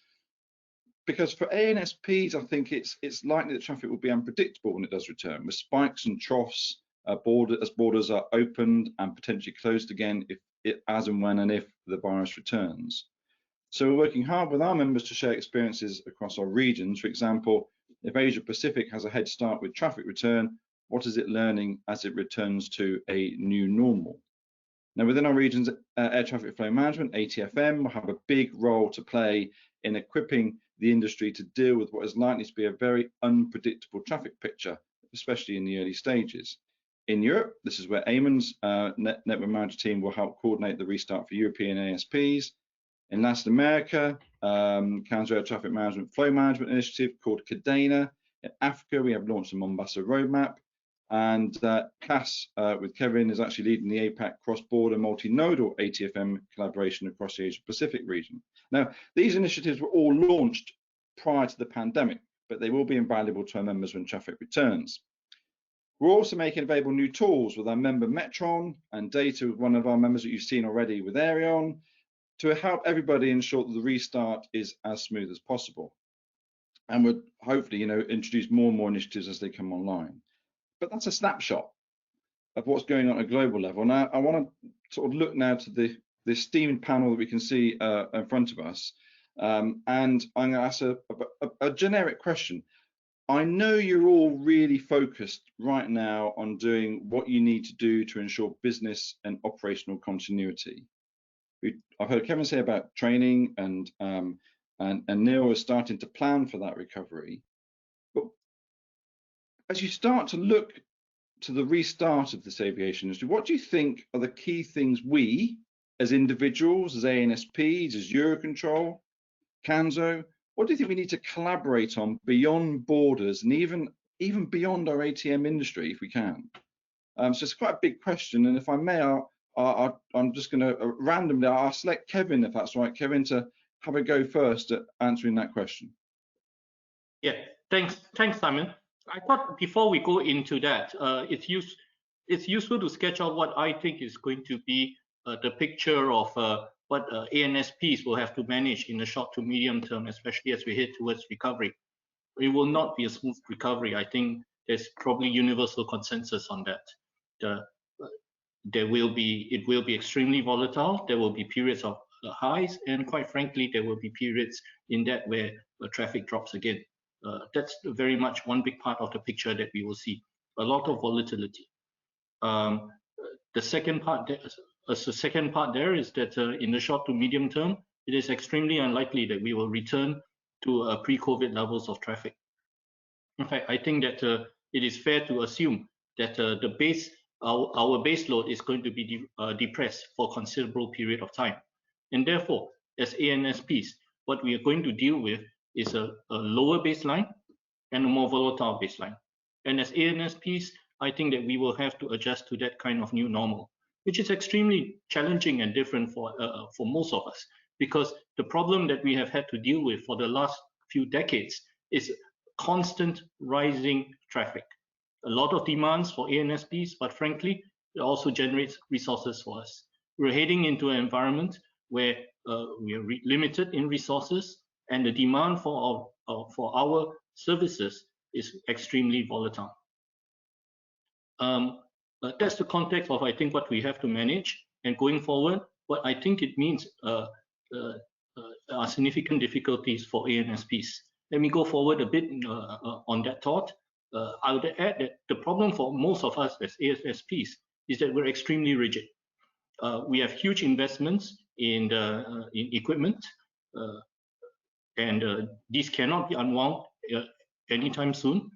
Speaker 5: because for ANSPs, I think it's likely that traffic will be unpredictable when it does return, with spikes and troughs as borders are opened and potentially closed again as and when and if the virus returns. So we're working hard with our members to share experiences across our regions. For example, if Asia Pacific has a head start with traffic return, what is it learning as it returns to a new normal? Now, within our regions, air traffic flow management, ATFM, will have a big role to play in equipping the industry to deal with what is likely to be a very unpredictable traffic picture, especially in the early stages. In Europe, this is where AMAN's network manager team will help coordinate the restart for European ANSPs. In Latin America, CANSA Air Traffic Management Flow Management Initiative called CADENA. In Africa, we have launched a Mombasa roadmap. And CAS with Kevin is actually leading the APAC cross-border multinodal ATFM collaboration across the Asia Pacific region. Now, these initiatives were all launched prior to the pandemic, but they will be invaluable to our members when traffic returns. We're also making available new tools with our member Metron and data with one of our members that you've seen already with Arion to help everybody ensure that the restart is as smooth as possible. And we'll hopefully, introduce more and more initiatives as they come online. But that's a snapshot of what's going on at a global level. Now, I want to sort of look now to the esteemed panel that we can see in front of us. And I'm going to ask a generic question. I know you're all really focused right now on doing what you need to do to ensure business and operational continuity. I've heard Kevin say about training, and Neil is starting to plan for that recovery. But as you start to look to the restart of this aviation industry, what do you think are the key things we, as individuals, as ANSPs, as Eurocontrol, CANSO, what do you think we need to collaborate on beyond borders and even beyond our ATM industry, if we can? So it's quite a big question, and if I may, I'm just going to randomly, I'll select Kevin, if that's right, Kevin, to have a go first at answering that question.
Speaker 8: Yeah, thanks, Simon. I thought before we go into that, it's useful to sketch out what I think is going to be the picture of what ANSPs will have to manage in the short to medium term, especially as we head towards recovery. It will not be a smooth recovery. I think there's probably universal consensus on that. It will be extremely volatile. There will be periods of highs, and quite frankly, there will be periods in that where traffic drops again. That's very much one big part of the picture that we will see. A lot of volatility. The second part there is that in the short to medium term, it is extremely unlikely that we will return to pre-COVID levels of traffic. In fact, I think that it is fair to assume that our base load is going to be depressed for a considerable period of time. And therefore, as ANSPs, what we are going to deal with is a lower baseline and a more volatile baseline. And as ANSPs, I think that we will have to adjust to that kind of new normal, which is extremely challenging and different for most of us, because the problem that we have had to deal with for the last few decades is constant rising traffic. A lot of demands for ANSPs, but frankly, it also generates resources for us. We're heading into an environment where we are limited in resources, and the demand for our services is extremely volatile. That's the context of, I think, what we have to manage. And going forward, what I think it means are significant difficulties for ANSPs. Let me go forward a bit on that thought. I would add that the problem for most of us as ANSPs is that we're extremely rigid. We have huge investments in equipment, and these cannot be unwound anytime soon.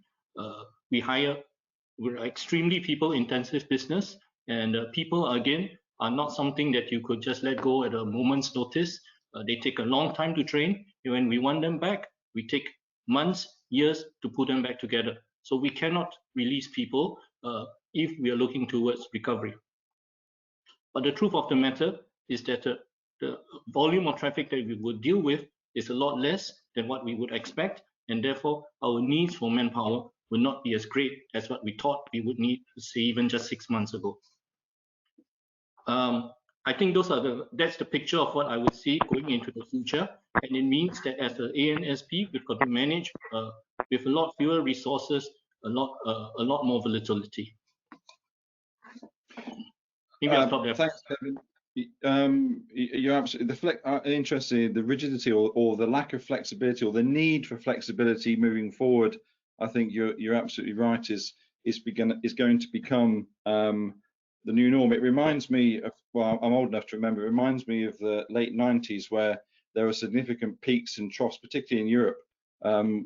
Speaker 8: We're extremely people-intensive business, and people, again, are not something that you could just let go at a moment's notice. They take a long time to train, and when we want them back, we take months, years to put them back together. So we cannot release people if we are looking towards recovery. But the truth of the matter is that the volume of traffic that we would deal with is a lot less than what we would expect, and therefore our needs for manpower will not be as great as what we thought we would need, say, even just 6 months ago. I think that's the picture of what I would see going into the future, and it means that as an ANSP, we've got to manage with a lot fewer resources, a lot more volatility. Maybe I'll stop there.
Speaker 5: Thanks, Kevin. You're absolutely interested. The rigidity or the lack of flexibility or the need for flexibility moving forward, I think you're absolutely right. Is going to become the new norm. It reminds me of, well, I'm old enough to remember. It reminds me of the late 90s, where there were significant peaks and troughs, particularly in Europe,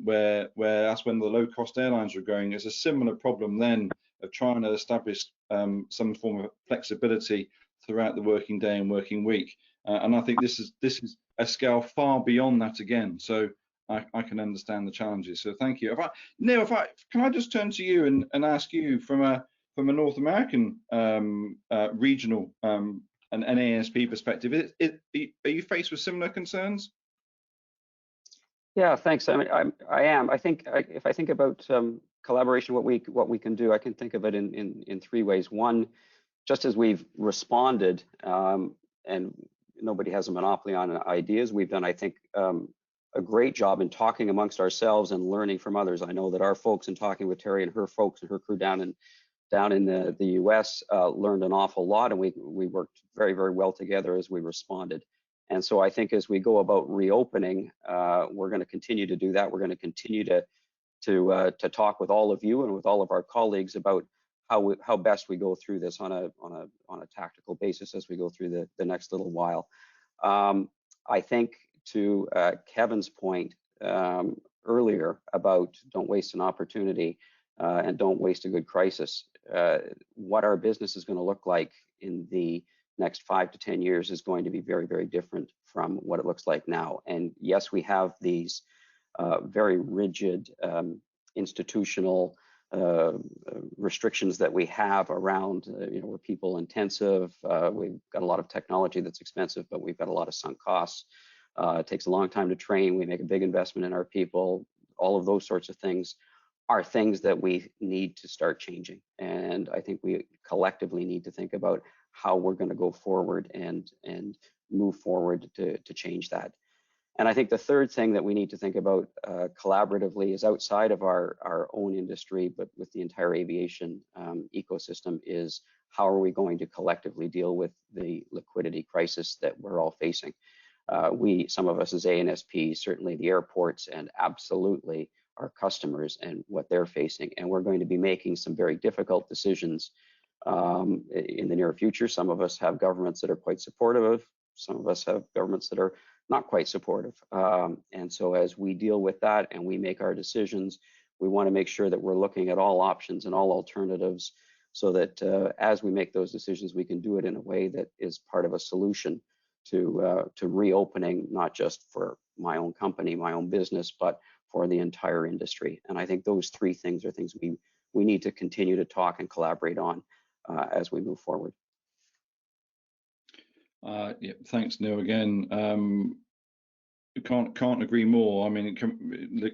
Speaker 5: where that's when the low-cost airlines were going. There's a similar problem then of trying to establish some form of flexibility throughout the working day and working week. And I think this is a scale far beyond that again. So I can understand the challenges. So thank you. Neil, can I just turn to you and ask you from a North American regional and ANSP perspective, are you faced with similar concerns?
Speaker 9: Yeah, thanks. I mean, I am. I think if I think about collaboration, what we can do, I can think of it in 3 ways. One, just as we've responded, and nobody has a monopoly on ideas, we've done, I think, a great job in talking amongst ourselves and learning from others. I know that our folks, in talking with Terry and her folks and her crew down in the US, learned an awful lot, and we worked very, very well together as we responded. And so I think as we go about reopening, we're going to continue to do that. We're going to continue to talk with all of you and with all of our colleagues about how best we go through this on a tactical basis as we go through the next little while. I think to Kevin's point earlier about don't waste an opportunity and don't waste a good crisis. what our business is going to look like in the next 5 to 10 years is going to be very, very different from what it looks like now. And yes, we have these very rigid institutional restrictions that we have around, we're people intensive. We've got a lot of technology that's expensive, but we've got a lot of sunk costs. It takes a long time to train. We make a big investment in our people. All of those sorts of things are things that we need to start changing. And I think we collectively need to think about how we're going to go forward and move forward to change that. And I think the third thing that we need to think about collaboratively is outside of our own industry, but with the entire aviation ecosystem, is how are we going to collectively deal with the liquidity crisis that we're all facing? Some of us as ANSPs, certainly the airports and absolutely our customers and what they're facing. And we're going to be making some very difficult decisions in the near future. Some of us have governments that are quite supportive. Some of us have governments that are not quite supportive. And so as we deal with that and we make our decisions, we want to make sure that we're looking at all options and all alternatives so that as we make those decisions, we can do it in a way that is part of a solution to reopening, not just for my own company, my own business, but for the entire industry. And I think those three things are things we need to continue to talk and collaborate on as we move forward.
Speaker 5: Yeah, thanks, Neil. Again, can't agree more. I mean,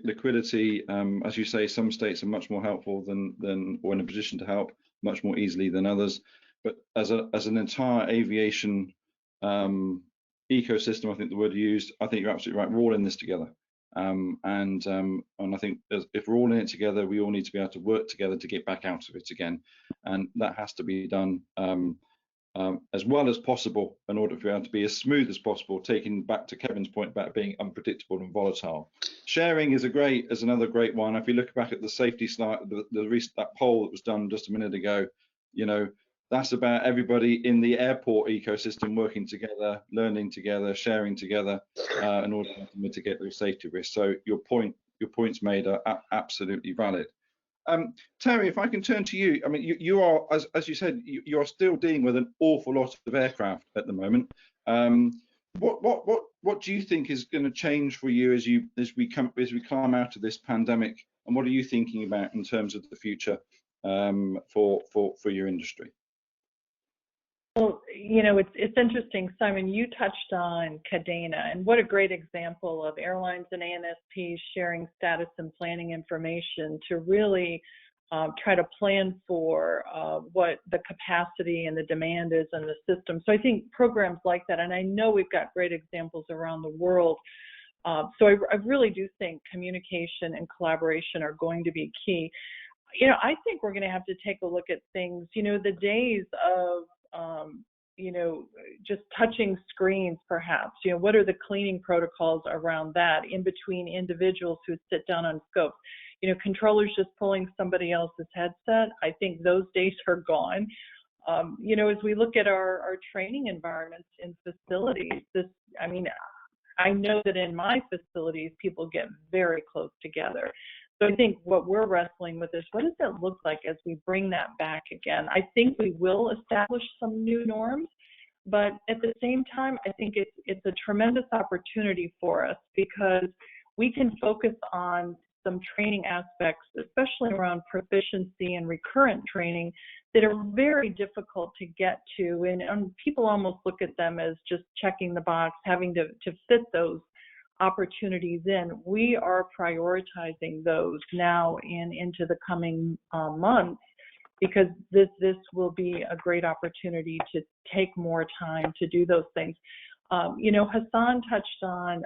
Speaker 5: liquidity, as you say, some states are much more helpful than or in a position to help much more easily than others. But as an entire aviation ecosystem, I think the word you used, I think you're absolutely right. We're all in this together, and I think if we're all in it together, we all need to be able to work together to get back out of it again, and that has to be done as well as possible in order for it to be as smooth as possible, taking back to Kevin's point about being unpredictable and volatile. Sharing is another great one. If you look back at the safety slide, that poll that was done just a minute ago, that's about everybody in the airport ecosystem working together, learning together, sharing together in order to mitigate those safety risks. So your points made are absolutely valid. Terry, if I can turn to you, I mean, you are, as you said, you are still dealing with an awful lot of aircraft at the moment. What do you think is going to change for you as we climb out of this pandemic, and what are you thinking about in terms of the future for your industry?
Speaker 7: Well, it's interesting, Simon, you touched on Cadena, and what a great example of airlines and ANSPs sharing status and planning information to really try to plan for what the capacity and the demand is in the system. So I think programs like that, and I know we've got great examples around the world. So I really do think communication and collaboration are going to be key. I think we're going to have to take a look at things, the days of just touching screens, perhaps, what are the cleaning protocols around that in between individuals who sit down on scopes? Controllers just pulling somebody else's headset. I think those days are gone. As we look at our training environments in facilities, I know that in my facilities, people get very close together. So I think what we're wrestling with is, what does it look like as we bring that back again? I think we will establish some new norms, but at the same time, I think it's a tremendous opportunity for us, because we can focus on some training aspects, especially around proficiency and recurrent training, that are very difficult to get to, and people almost look at them as just checking the box, having to fit those opportunities in. We are prioritizing those now and into the coming months, because this will be a great opportunity to take more time to do those things. Hassan touched on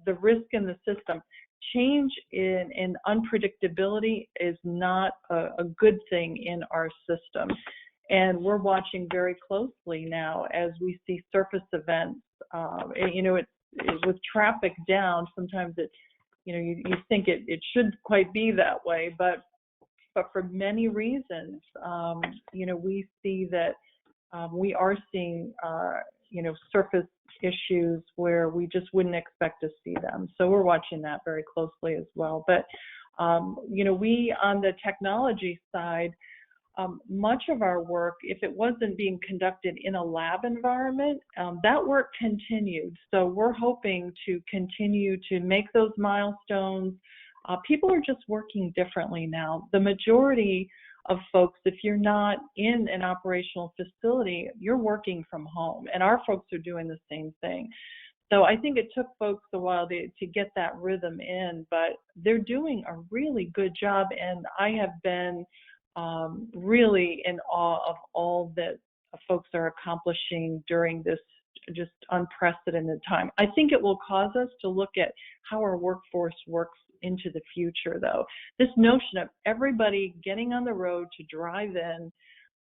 Speaker 7: the risk in the system. Change in unpredictability is not a good thing in our system. And we're watching very closely now as we see surface events. With traffic down, sometimes you think it should quite be that way, but for many reasons, we see that we are seeing surface issues where we just wouldn't expect to see them. So we're watching that very closely as well. But we on the technology side, much of our work, if it wasn't being conducted in a lab environment, that work continued. So we're hoping to continue to make those milestones. People are just working differently now. The majority of folks, if you're not in an operational facility, you're working from home, and our folks are doing the same thing. So I think it took folks a while to get that rhythm in, but they're doing a really good job, and I have been really in awe of all that folks are accomplishing during this just unprecedented time. I think it will cause us to look at how our workforce works into the future, though. This notion of everybody getting on the road to drive in,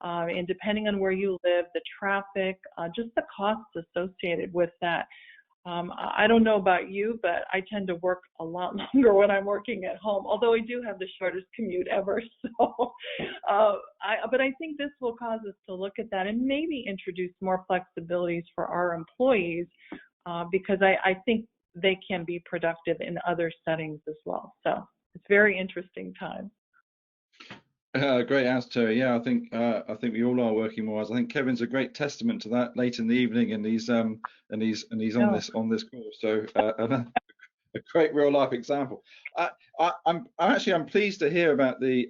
Speaker 7: and depending on where you live, the traffic, just the costs associated with that. I don't know about you, but I tend to work a lot longer when I'm working at home, although I do have the shortest commute ever. So, but I think this will cause us to look at that and maybe introduce more flexibilities for our employees, because I think they can be productive in other settings as well. So it's a very interesting time.
Speaker 5: Great answer, Terry. Yeah, I think we all are working more. I think Kevin's a great testament to that late in the evening, and he's on this call. So a great real life example. I'm pleased to hear about the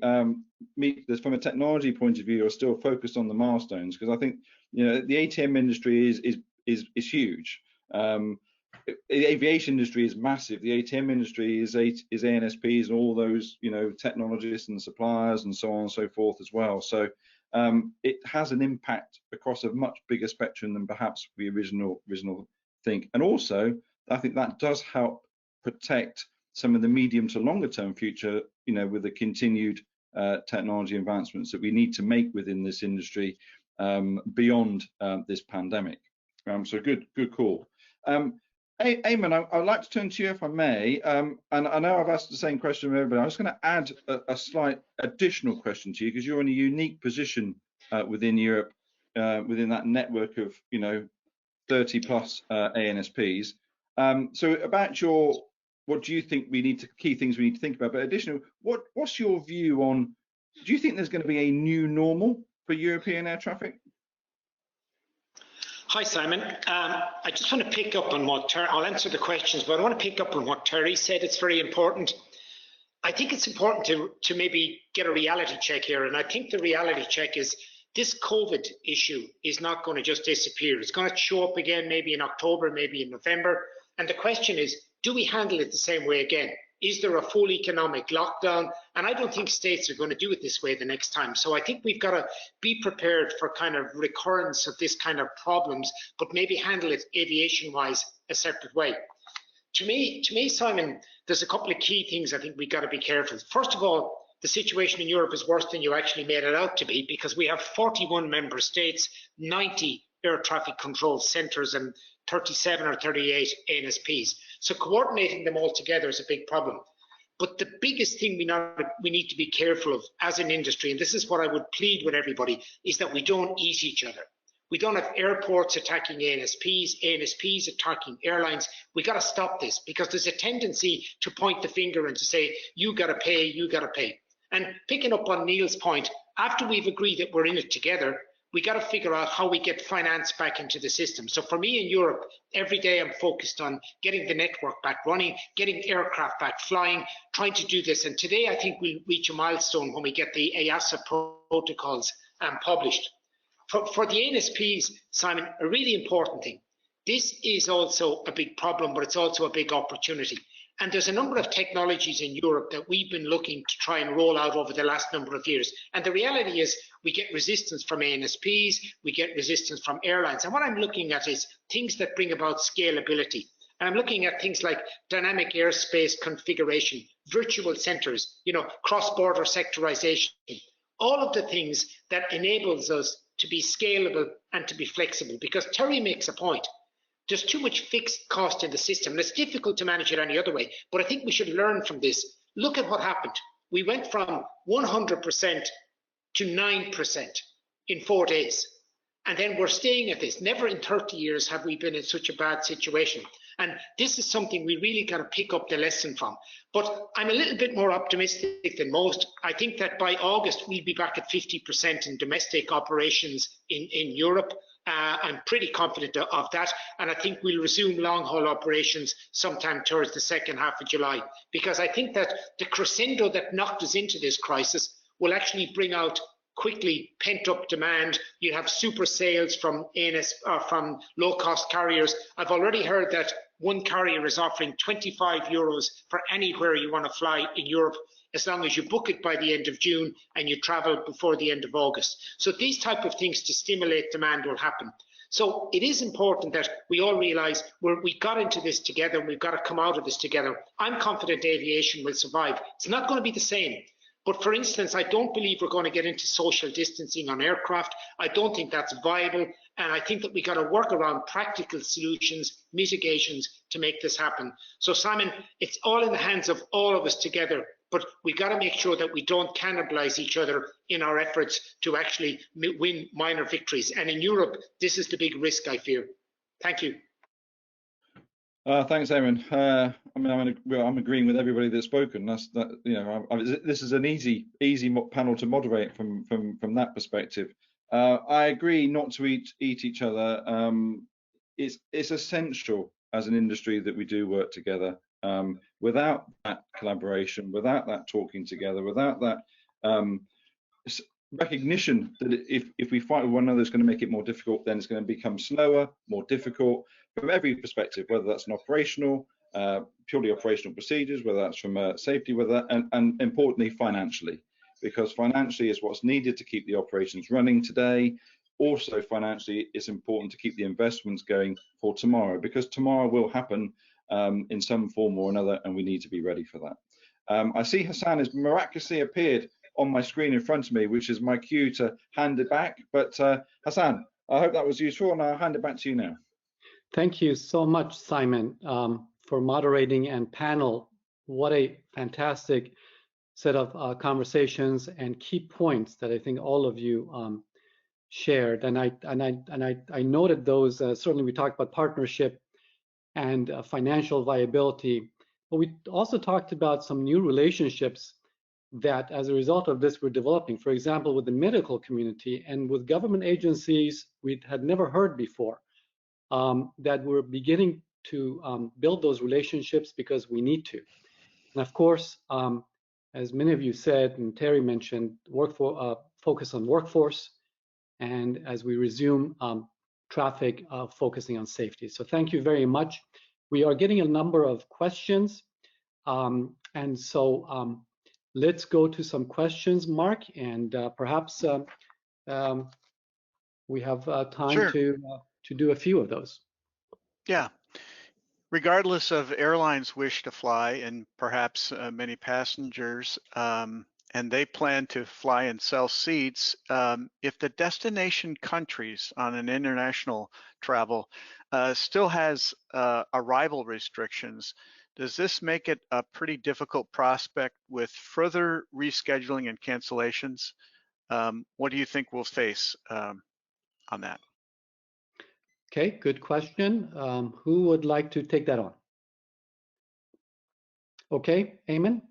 Speaker 5: from a technology point of view, you're still focused on the milestones, because I think the ATM industry is huge. The aviation industry is massive. The ATM industry is ANSPs and all those technologists and suppliers and so on and so forth as well. So it has an impact across a much bigger spectrum than perhaps we original think. And also, I think that does help protect some of the medium to longer term future, with the continued technology advancements that we need to make within this industry beyond this pandemic. So good call. Eamon, I'd like to turn to you if I may, and I know I've asked the same question of everybody. I was going to add a slight additional question to you, because you're in a unique position within Europe, within that network of 30 plus ANSPs. So about what do you think key things we need to think about? But additional, what's your view on? Do you think there's going to be a new normal for European air traffic?
Speaker 6: Hi, Simon. I just want to pick up on what I'll answer the questions, but I want to pick up on what Terry said. It's very important. I think it's important to maybe get a reality check here. And I think the reality check is this COVID issue is not going to just disappear. It's going to show up again, maybe in October, maybe in November. And the question is, do we handle it the same way again? Is there a full economic lockdown? And I don't think states are going to do it this way the next time. So I think we've got to be prepared for kind of recurrence of this kind of problems, but maybe handle it aviation-wise a separate way. To me, Simon, there's a couple of key things I think we've got to be careful. First of all, the situation in Europe is worse than you actually made it out to be, because we have 41 member states, 90 air traffic control centres, and 37 or 38 ANSPs. So coordinating them all together is a big problem. But the biggest thing we need to be careful of as an industry, and this is what I would plead with everybody, is that we don't eat each other. We don't have airports attacking ANSPs, ANSPs attacking airlines. We got to stop this, because there's a tendency to point the finger and to say, you got to pay, you got to pay. And picking up on Neil's point, after we've agreed that we're in it together, we got to figure out how we get finance back into the system. So for me in Europe, every day I'm focused on getting the network back running, getting aircraft back flying, trying to do this. And today I think we'll reach a milestone when we get the EASA protocols published. For the ANSPs, Simon, a really important thing. This is also a big problem, but it's also a big opportunity. And there's a number of technologies in Europe that we've been looking to try and roll out over the last number of years. And the reality is we get resistance from ANSPs, we get resistance from airlines. And what I'm looking at is things that bring about scalability. And I'm looking at things like dynamic airspace configuration, virtual centers, cross-border sectorization, all of the things that enables us to be scalable and to be flexible. Because Terry makes a point. There's too much fixed cost in the system, and it's difficult to manage it any other way. But I think we should learn from this. Look at what happened. We went from 100% to 9% in 4 days. And then we're staying at this. Never in 30 years have we been in such a bad situation. And this is something we really got to pick up the lesson from. But I'm a little bit more optimistic than most. I think that by August, we'll be back at 50% in domestic operations in Europe. I'm pretty confident of that. And I think we'll resume long-haul operations sometime towards the second half of July, because I think that the crescendo that knocked us into this crisis will actually bring out quickly pent-up demand. You have super sales from from low-cost carriers. I've already heard that one carrier is offering 25 euros for anywhere you want to fly in Europe, as long as you book it by the end of June and you travel before the end of August. So these type of things to stimulate demand will happen. So it is important that we all realize we got into this together and we've got to come out of this together. I'm confident aviation will survive. It's not going to be the same. But for instance, I don't believe we're going to get into social distancing on aircraft. I don't think that's viable. And I think that we got to work around practical solutions, mitigations to make this happen. So Simon, it's all in the hands of all of us together, but we got to make sure that we don't cannibalize each other in our efforts to actually win minor victories. And in Europe, this is the big risk, I fear. Thank you.
Speaker 5: Thanks, Eamon. I mean, I'm agreeing with everybody that's spoken. This is an easy panel to moderate from that perspective. I agree not to eat each other. It's essential as an industry that we do work together. Without that collaboration, without that talking together, without that recognition that if we fight with one another, it's going to make it more difficult, then it's going to become slower, more difficult from every perspective, whether that's an operational, purely operational procedures, whether that's from safety, and importantly financially, because financially is what's needed to keep the operations running today. Also financially, it's important to keep the investments going for tomorrow, because tomorrow will happen in some form or another, and we need to be ready for that. I see Hassan has miraculously appeared on my screen in front of me, which is my cue to hand it back. But Hassan, I hope that was useful, and I'll hand it back to you now.
Speaker 4: Thank you so much, Simon, for moderating and panel. What a fantastic set of conversations and key points that I think all of you shared. And I noted those. Certainly, we talked about partnership and financial viability, but we also talked about some new relationships that as a result of this we're developing, for example, with the medical community and with government agencies we had never heard before, that we're beginning to build those relationships because we need to. And of course, as many of you said, and Terry mentioned, focus on workforce, and as we resume traffic, focusing on safety. So thank you very much. We are getting a number of questions, and so let's go to some questions, Mark, and perhaps we have time
Speaker 10: Sure.
Speaker 4: to do a few of those.
Speaker 10: Yeah. Regardless of airlines' wish to fly, and perhaps many passengers, and they plan to fly and sell seats, if the destination countries on an international travel still has arrival restrictions, does this make it a pretty difficult prospect with further rescheduling and cancellations? What do you think we'll face on that?
Speaker 4: Okay, good question. Who would like to take that on? Okay, Eamon?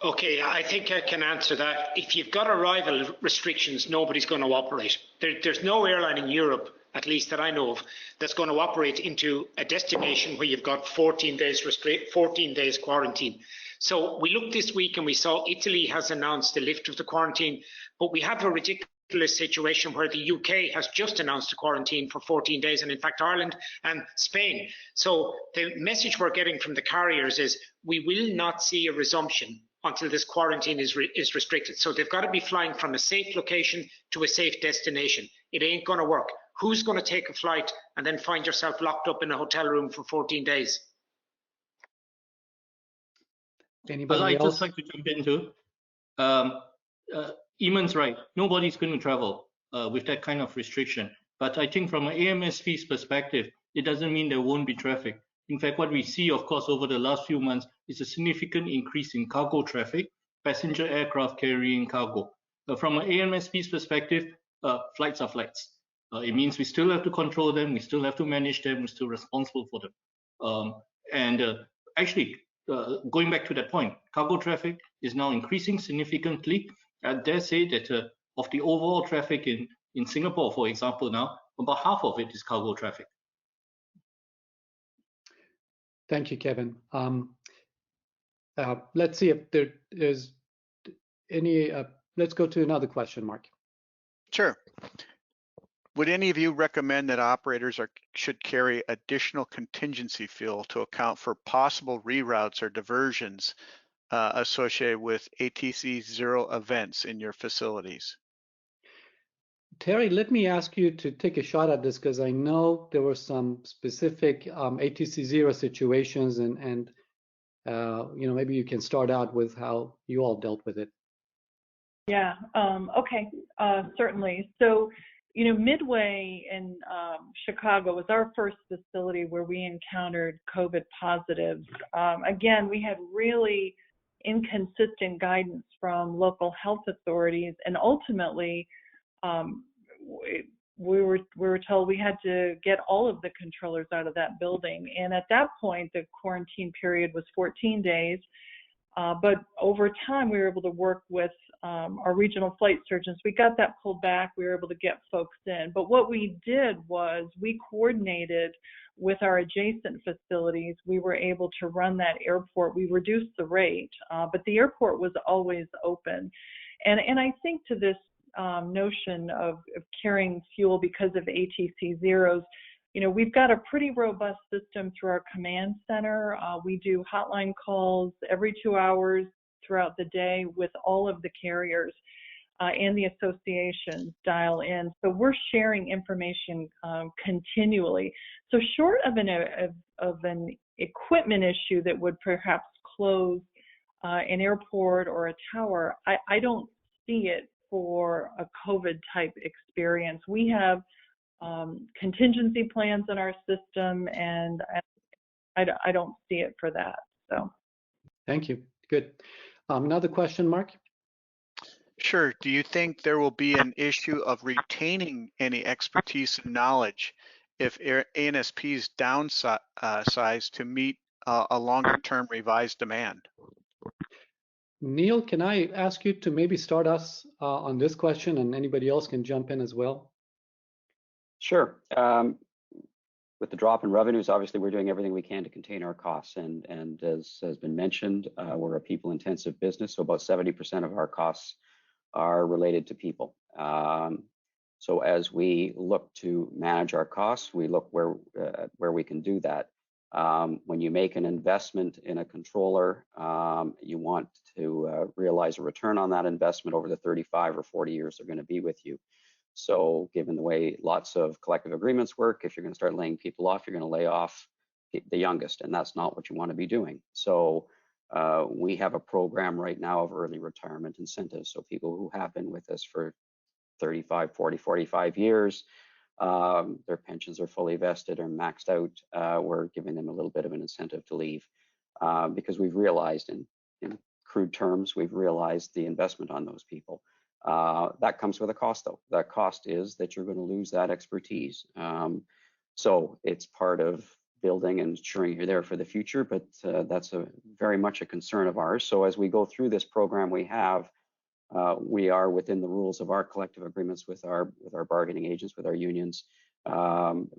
Speaker 6: Okay, I think I can answer that. If you've got arrival restrictions, nobody's going to operate. There's no airline in Europe, at least that I know of, that's going to operate into a destination where you've got 14 days quarantine. So we looked this week and we saw Italy has announced the lift of the quarantine, but we have a ridiculous situation where the UK has just announced a quarantine for 14 days, and in fact Ireland and Spain. So the message we're getting from the carriers is we will not see a resumption until this quarantine is restricted. So they've got to be flying from a safe location to a safe destination. It ain't going to work. Who's going to take a flight and then find yourself locked up in a hotel room for 14 days?
Speaker 4: Anybody
Speaker 8: I'd
Speaker 4: else?
Speaker 8: just like to jump into. Eamon's right. Nobody's going to travel with that kind of restriction. But I think from an ANSP's perspective, it doesn't mean there won't be traffic. In fact, what we see, of course, over the last few months is a significant increase in cargo traffic, passenger aircraft carrying cargo. From an ANSP's perspective, flights are flights. It means we still have to control them, we still have to manage them, we're still responsible for them. Actually, going back to that point, cargo traffic is now increasing significantly. I dare say that of the overall traffic in Singapore, for example, now, about half of it is cargo traffic.
Speaker 4: Thank you, Kevin. Let's see if there is any, let's go to another question, Mark.
Speaker 10: Sure. Would any of you recommend that operators should carry additional contingency fuel to account for possible reroutes or diversions associated with ATC 0 events in your facilities?
Speaker 4: Terry, let me ask you to take a shot at this because I know there were some specific ATC 0 situations, and maybe you can start out with how you all dealt with it.
Speaker 7: Yeah. Okay. Certainly. So, Midway in Chicago was our first facility where we encountered COVID positives. Again, we had really inconsistent guidance from local health authorities, and ultimately, we were told we had to get all of the controllers out of that building. And at that point, the quarantine period was 14 days. But over time, we were able to work with our regional flight surgeons. We got that pulled back. We were able to get folks in. But what we did was we coordinated with our adjacent facilities. We were able to run that airport. We reduced the rate, but the airport was always open. And I think to this notion of carrying fuel because of ATC zeros, we've got a pretty robust system through our command center. We do hotline calls every 2 hours throughout the day with all of the carriers, and the associations dial in. So we're sharing information continually. So short of an equipment issue that would perhaps close an airport or a tower, I don't see it for a COVID type experience. We have contingency plans in our system, and I don't see it for that. So,
Speaker 4: thank you. Good. Another question, Mark?
Speaker 10: Sure. Do you think there will be an issue of retaining any expertise and knowledge if ANSPs downsize to meet a longer-term revised demand?
Speaker 4: Neil, can I ask you to maybe start us on this question, and anybody else can jump in as well?
Speaker 9: Sure. With the drop in revenues, obviously we're doing everything we can to contain our costs, and as has been mentioned, we're a people-intensive business, so about 70% of our costs are related to people. So as we look to manage our costs, we look where we can do that. When you make an investment in a controller, you want to realize a return on that investment over the 35 or 40 years they're going to be with you. So given the way lots of collective agreements work, if you're going to start laying people off, you're going to lay off the youngest, and that's not what you want to be doing. So we have a program right now of early retirement incentives. So people who have been with us for 35, 40, 45 years, their pensions are fully vested or maxed out. We're giving them a little bit of an incentive to leave because we've realized in crude terms, we've realized the investment on those people. That comes with a cost though. That cost is that you're going to lose that expertise. So it's part of building and ensuring you're there for the future, but that's very much a concern of ours. So as we go through this program we are within the rules of our collective agreements with our bargaining agents, with our unions,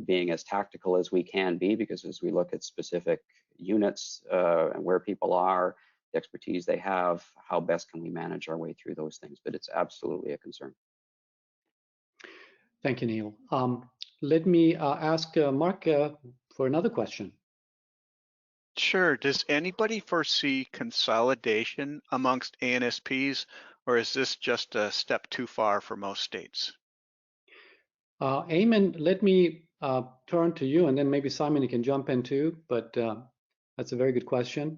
Speaker 9: being as tactical as we can be, because as we look at specific units and where people are, the expertise they have, how best can we manage our way through those things? But it's absolutely a concern.
Speaker 4: Thank you, Neil. Let me ask Mark for another question.
Speaker 10: Sure. Does anybody foresee consolidation amongst ANSPs, or is this just a step too far for most states?
Speaker 4: Eamon, let me turn to you, and then maybe Simon, you can jump in too, but that's a very good question.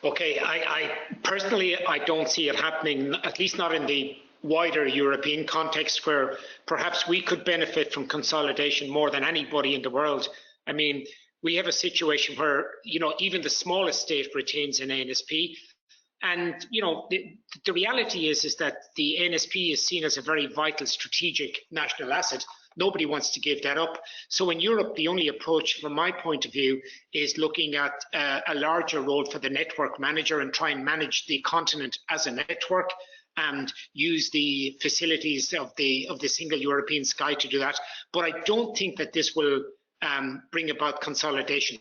Speaker 6: Okay, I personally, I don't see it happening, at least not in the wider European context, where perhaps we could benefit from consolidation more than anybody in the world. I mean, we have a situation where, even the smallest state retains an ANSP, And the reality is that the ANSP is seen as a very vital strategic national asset. Nobody wants to give that up. So in Europe, the only approach from my point of view is looking at a larger role for the network manager and try and manage the continent as a network and use the facilities of the single European sky to do that. But I don't think that this will bring about consolidation.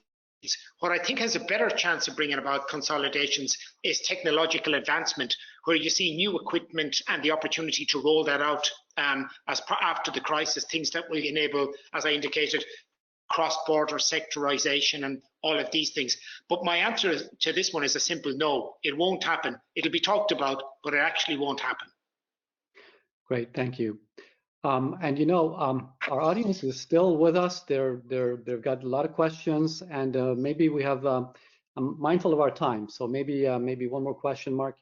Speaker 6: What I think has a better chance of bringing about consolidations is technological advancement, where you see new equipment and the opportunity to roll that out after the crisis, things that will enable, as I indicated, cross-border sectorization and all of these things. But my answer to this one is a simple no. It won't happen. It'll be talked about, but it actually won't happen.
Speaker 4: Great, thank you. And our audience is still with us. They've got a lot of questions, and maybe we have. I'm mindful of our time, so maybe one more question, Mark.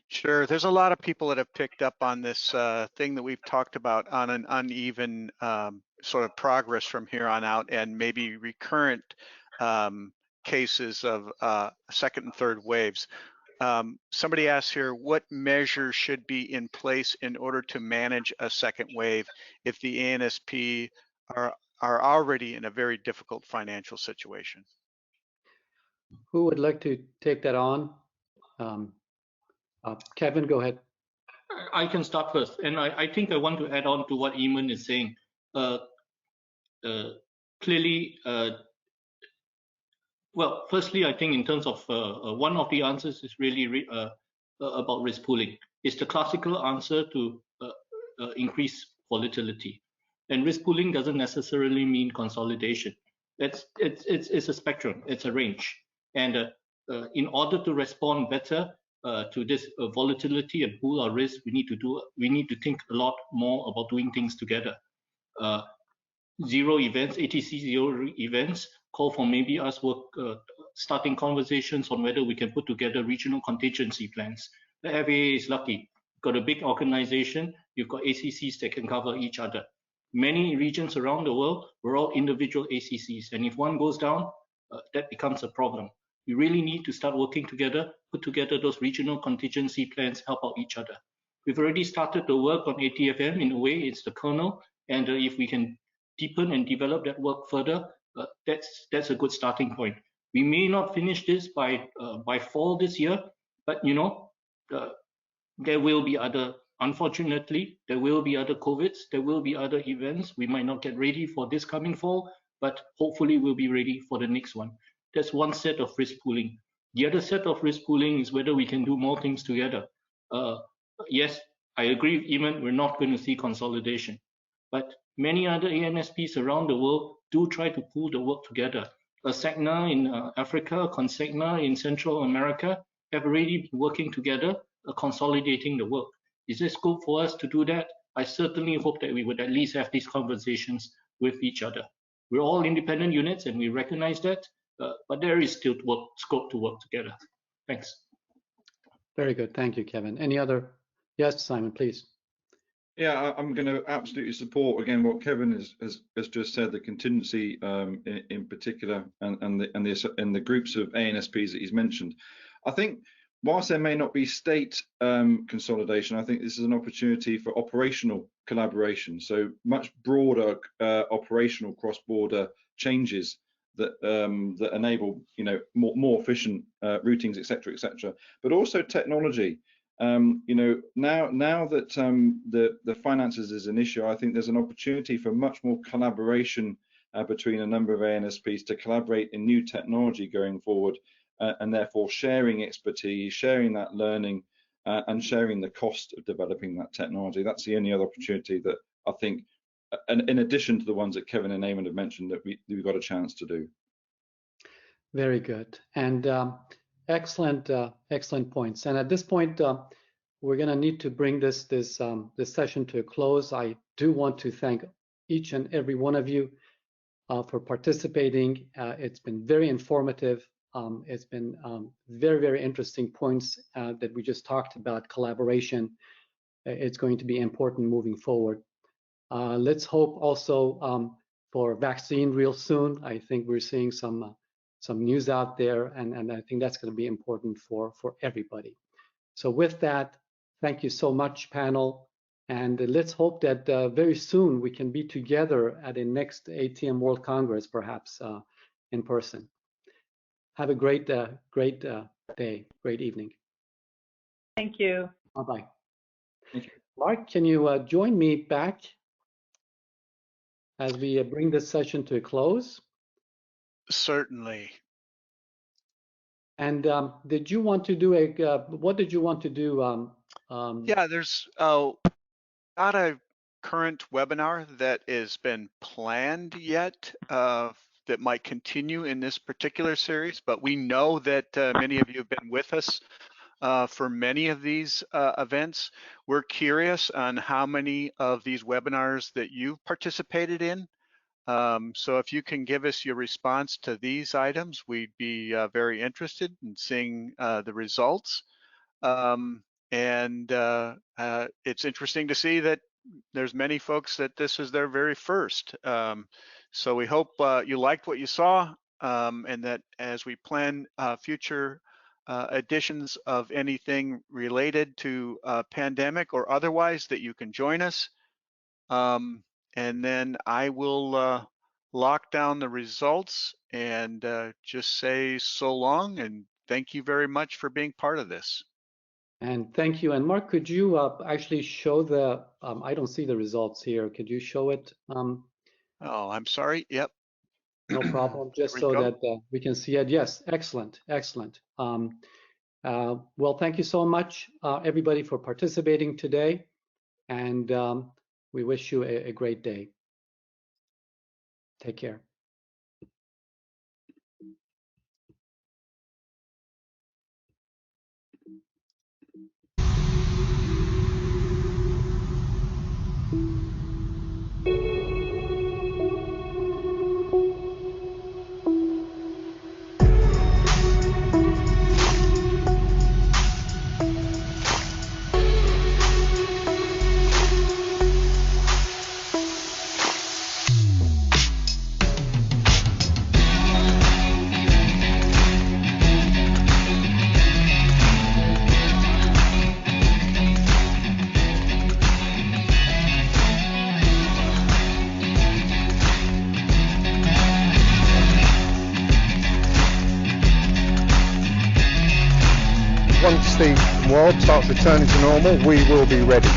Speaker 10: Sure. There's a lot of people that have picked up on this thing that we've talked about on an uneven sort of progress from here on out, and maybe recurrent cases of second and third waves. Somebody asked here, what measures should be in place in order to manage a second wave if the ANSP are already in a very difficult financial situation?
Speaker 4: Who would like to take that on? Kevin, go ahead.
Speaker 8: I can start first, and I think I want to add on to what Eamon is saying. Clearly, well, firstly, I think in terms of one of the answers is really about risk pooling. It's the classical answer to increase volatility. And risk pooling doesn't necessarily mean consolidation. It's a spectrum, it's a range. And in order to respond better to this volatility and pool our risk, we need to think a lot more about doing things together. Zero events, ATC zero events, call for maybe us starting conversations on whether we can put together regional contingency plans. The FAA is lucky. You've got a big organization, you've got ACCs that can cover each other. Many regions around the world, we're all individual ACCs, and if one goes down, that becomes a problem. We really need to start working together, put together those regional contingency plans, help out each other. We've already started the work on ATFM. In a way, it's the kernel, and if we can deepen and develop that work further, that's a good starting point. We may not finish this by fall this year, but there will be unfortunately, there will be other COVIDs, there will be other events. We might not get ready for this coming fall, but hopefully we'll be ready for the next one. That's one set of risk pooling. The other set of risk pooling is whether we can do more things together. Yes, I agree with Eamon, we're not going to see consolidation, but many other ANSPs around the world do try to pool the work together. A SECNA in Africa, a CONSECNA in Central America have already been working together, consolidating the work. Is there scope for us to do that? I certainly hope that we would at least have these conversations with each other. We're all independent units and we recognize that, but there is still scope to work together. Thanks.
Speaker 4: Very good. Thank you, Kevin. Any other? Yes, Simon, please.
Speaker 5: Yeah, I'm going to absolutely support again what Kevin has just said. The contingency in particular, and the groups of ANSPs that he's mentioned. I think whilst there may not be state consolidation, I think this is an opportunity for operational collaboration. So much broader operational cross-border changes that that enable more efficient routings, etc., but also technology. Now that the finances is an issue, I think there's an opportunity for much more collaboration between a number of ANSPs to collaborate in new technology going forward, and therefore sharing expertise, sharing that learning, and sharing the cost of developing that technology. That's the only other opportunity that I think, and in addition to the ones that Kevin and Eamon have mentioned, that we've got a chance to do.
Speaker 4: Very good, and excellent points. And at this point, we're going to need to bring this session to a close. I do want to thank each and every one of you for participating. It's been very informative. It's been very, very interesting points that we just talked about. Collaboration, it's going to be important moving forward. Let's hope also for vaccine real soon. I think we're seeing some news out there, and I think that's going to be important for everybody. So with that, thank you so much, panel, and let's hope that very soon we can be together at the next ATM World Congress, perhaps in person. Have a great day, great evening.
Speaker 7: Thank you.
Speaker 4: Bye-bye.
Speaker 5: Thank you.
Speaker 4: Mark, can you join me back as we bring this session to a close?
Speaker 10: Certainly.
Speaker 4: And did you want to do what did you want to do?
Speaker 10: Yeah, there's not a current webinar that has been planned yet that might continue in this particular series, but we know that many of you have been with us for many of these events. We're curious on how many of these webinars that you've participated in. So if you can give us your response to these items, we'd be very interested in seeing the results. It's interesting to see that there's many folks that this is their very first. So we hope you liked what you saw, and that as we plan future editions of anything related to pandemic or otherwise, that you can join us. And then I will lock down the results and just say so long and thank you very much for being part of this.
Speaker 4: And thank you. And Mark, could you actually show the, I don't see the results here. Could you show it?
Speaker 10: Oh, I'm sorry. Yep.
Speaker 4: No problem. Just so that we can see it. Yes, excellent, excellent. Well, thank you so much, everybody, for participating today. And we wish you a great day. Take care.
Speaker 2: Once the world starts returning to normal, we will be ready.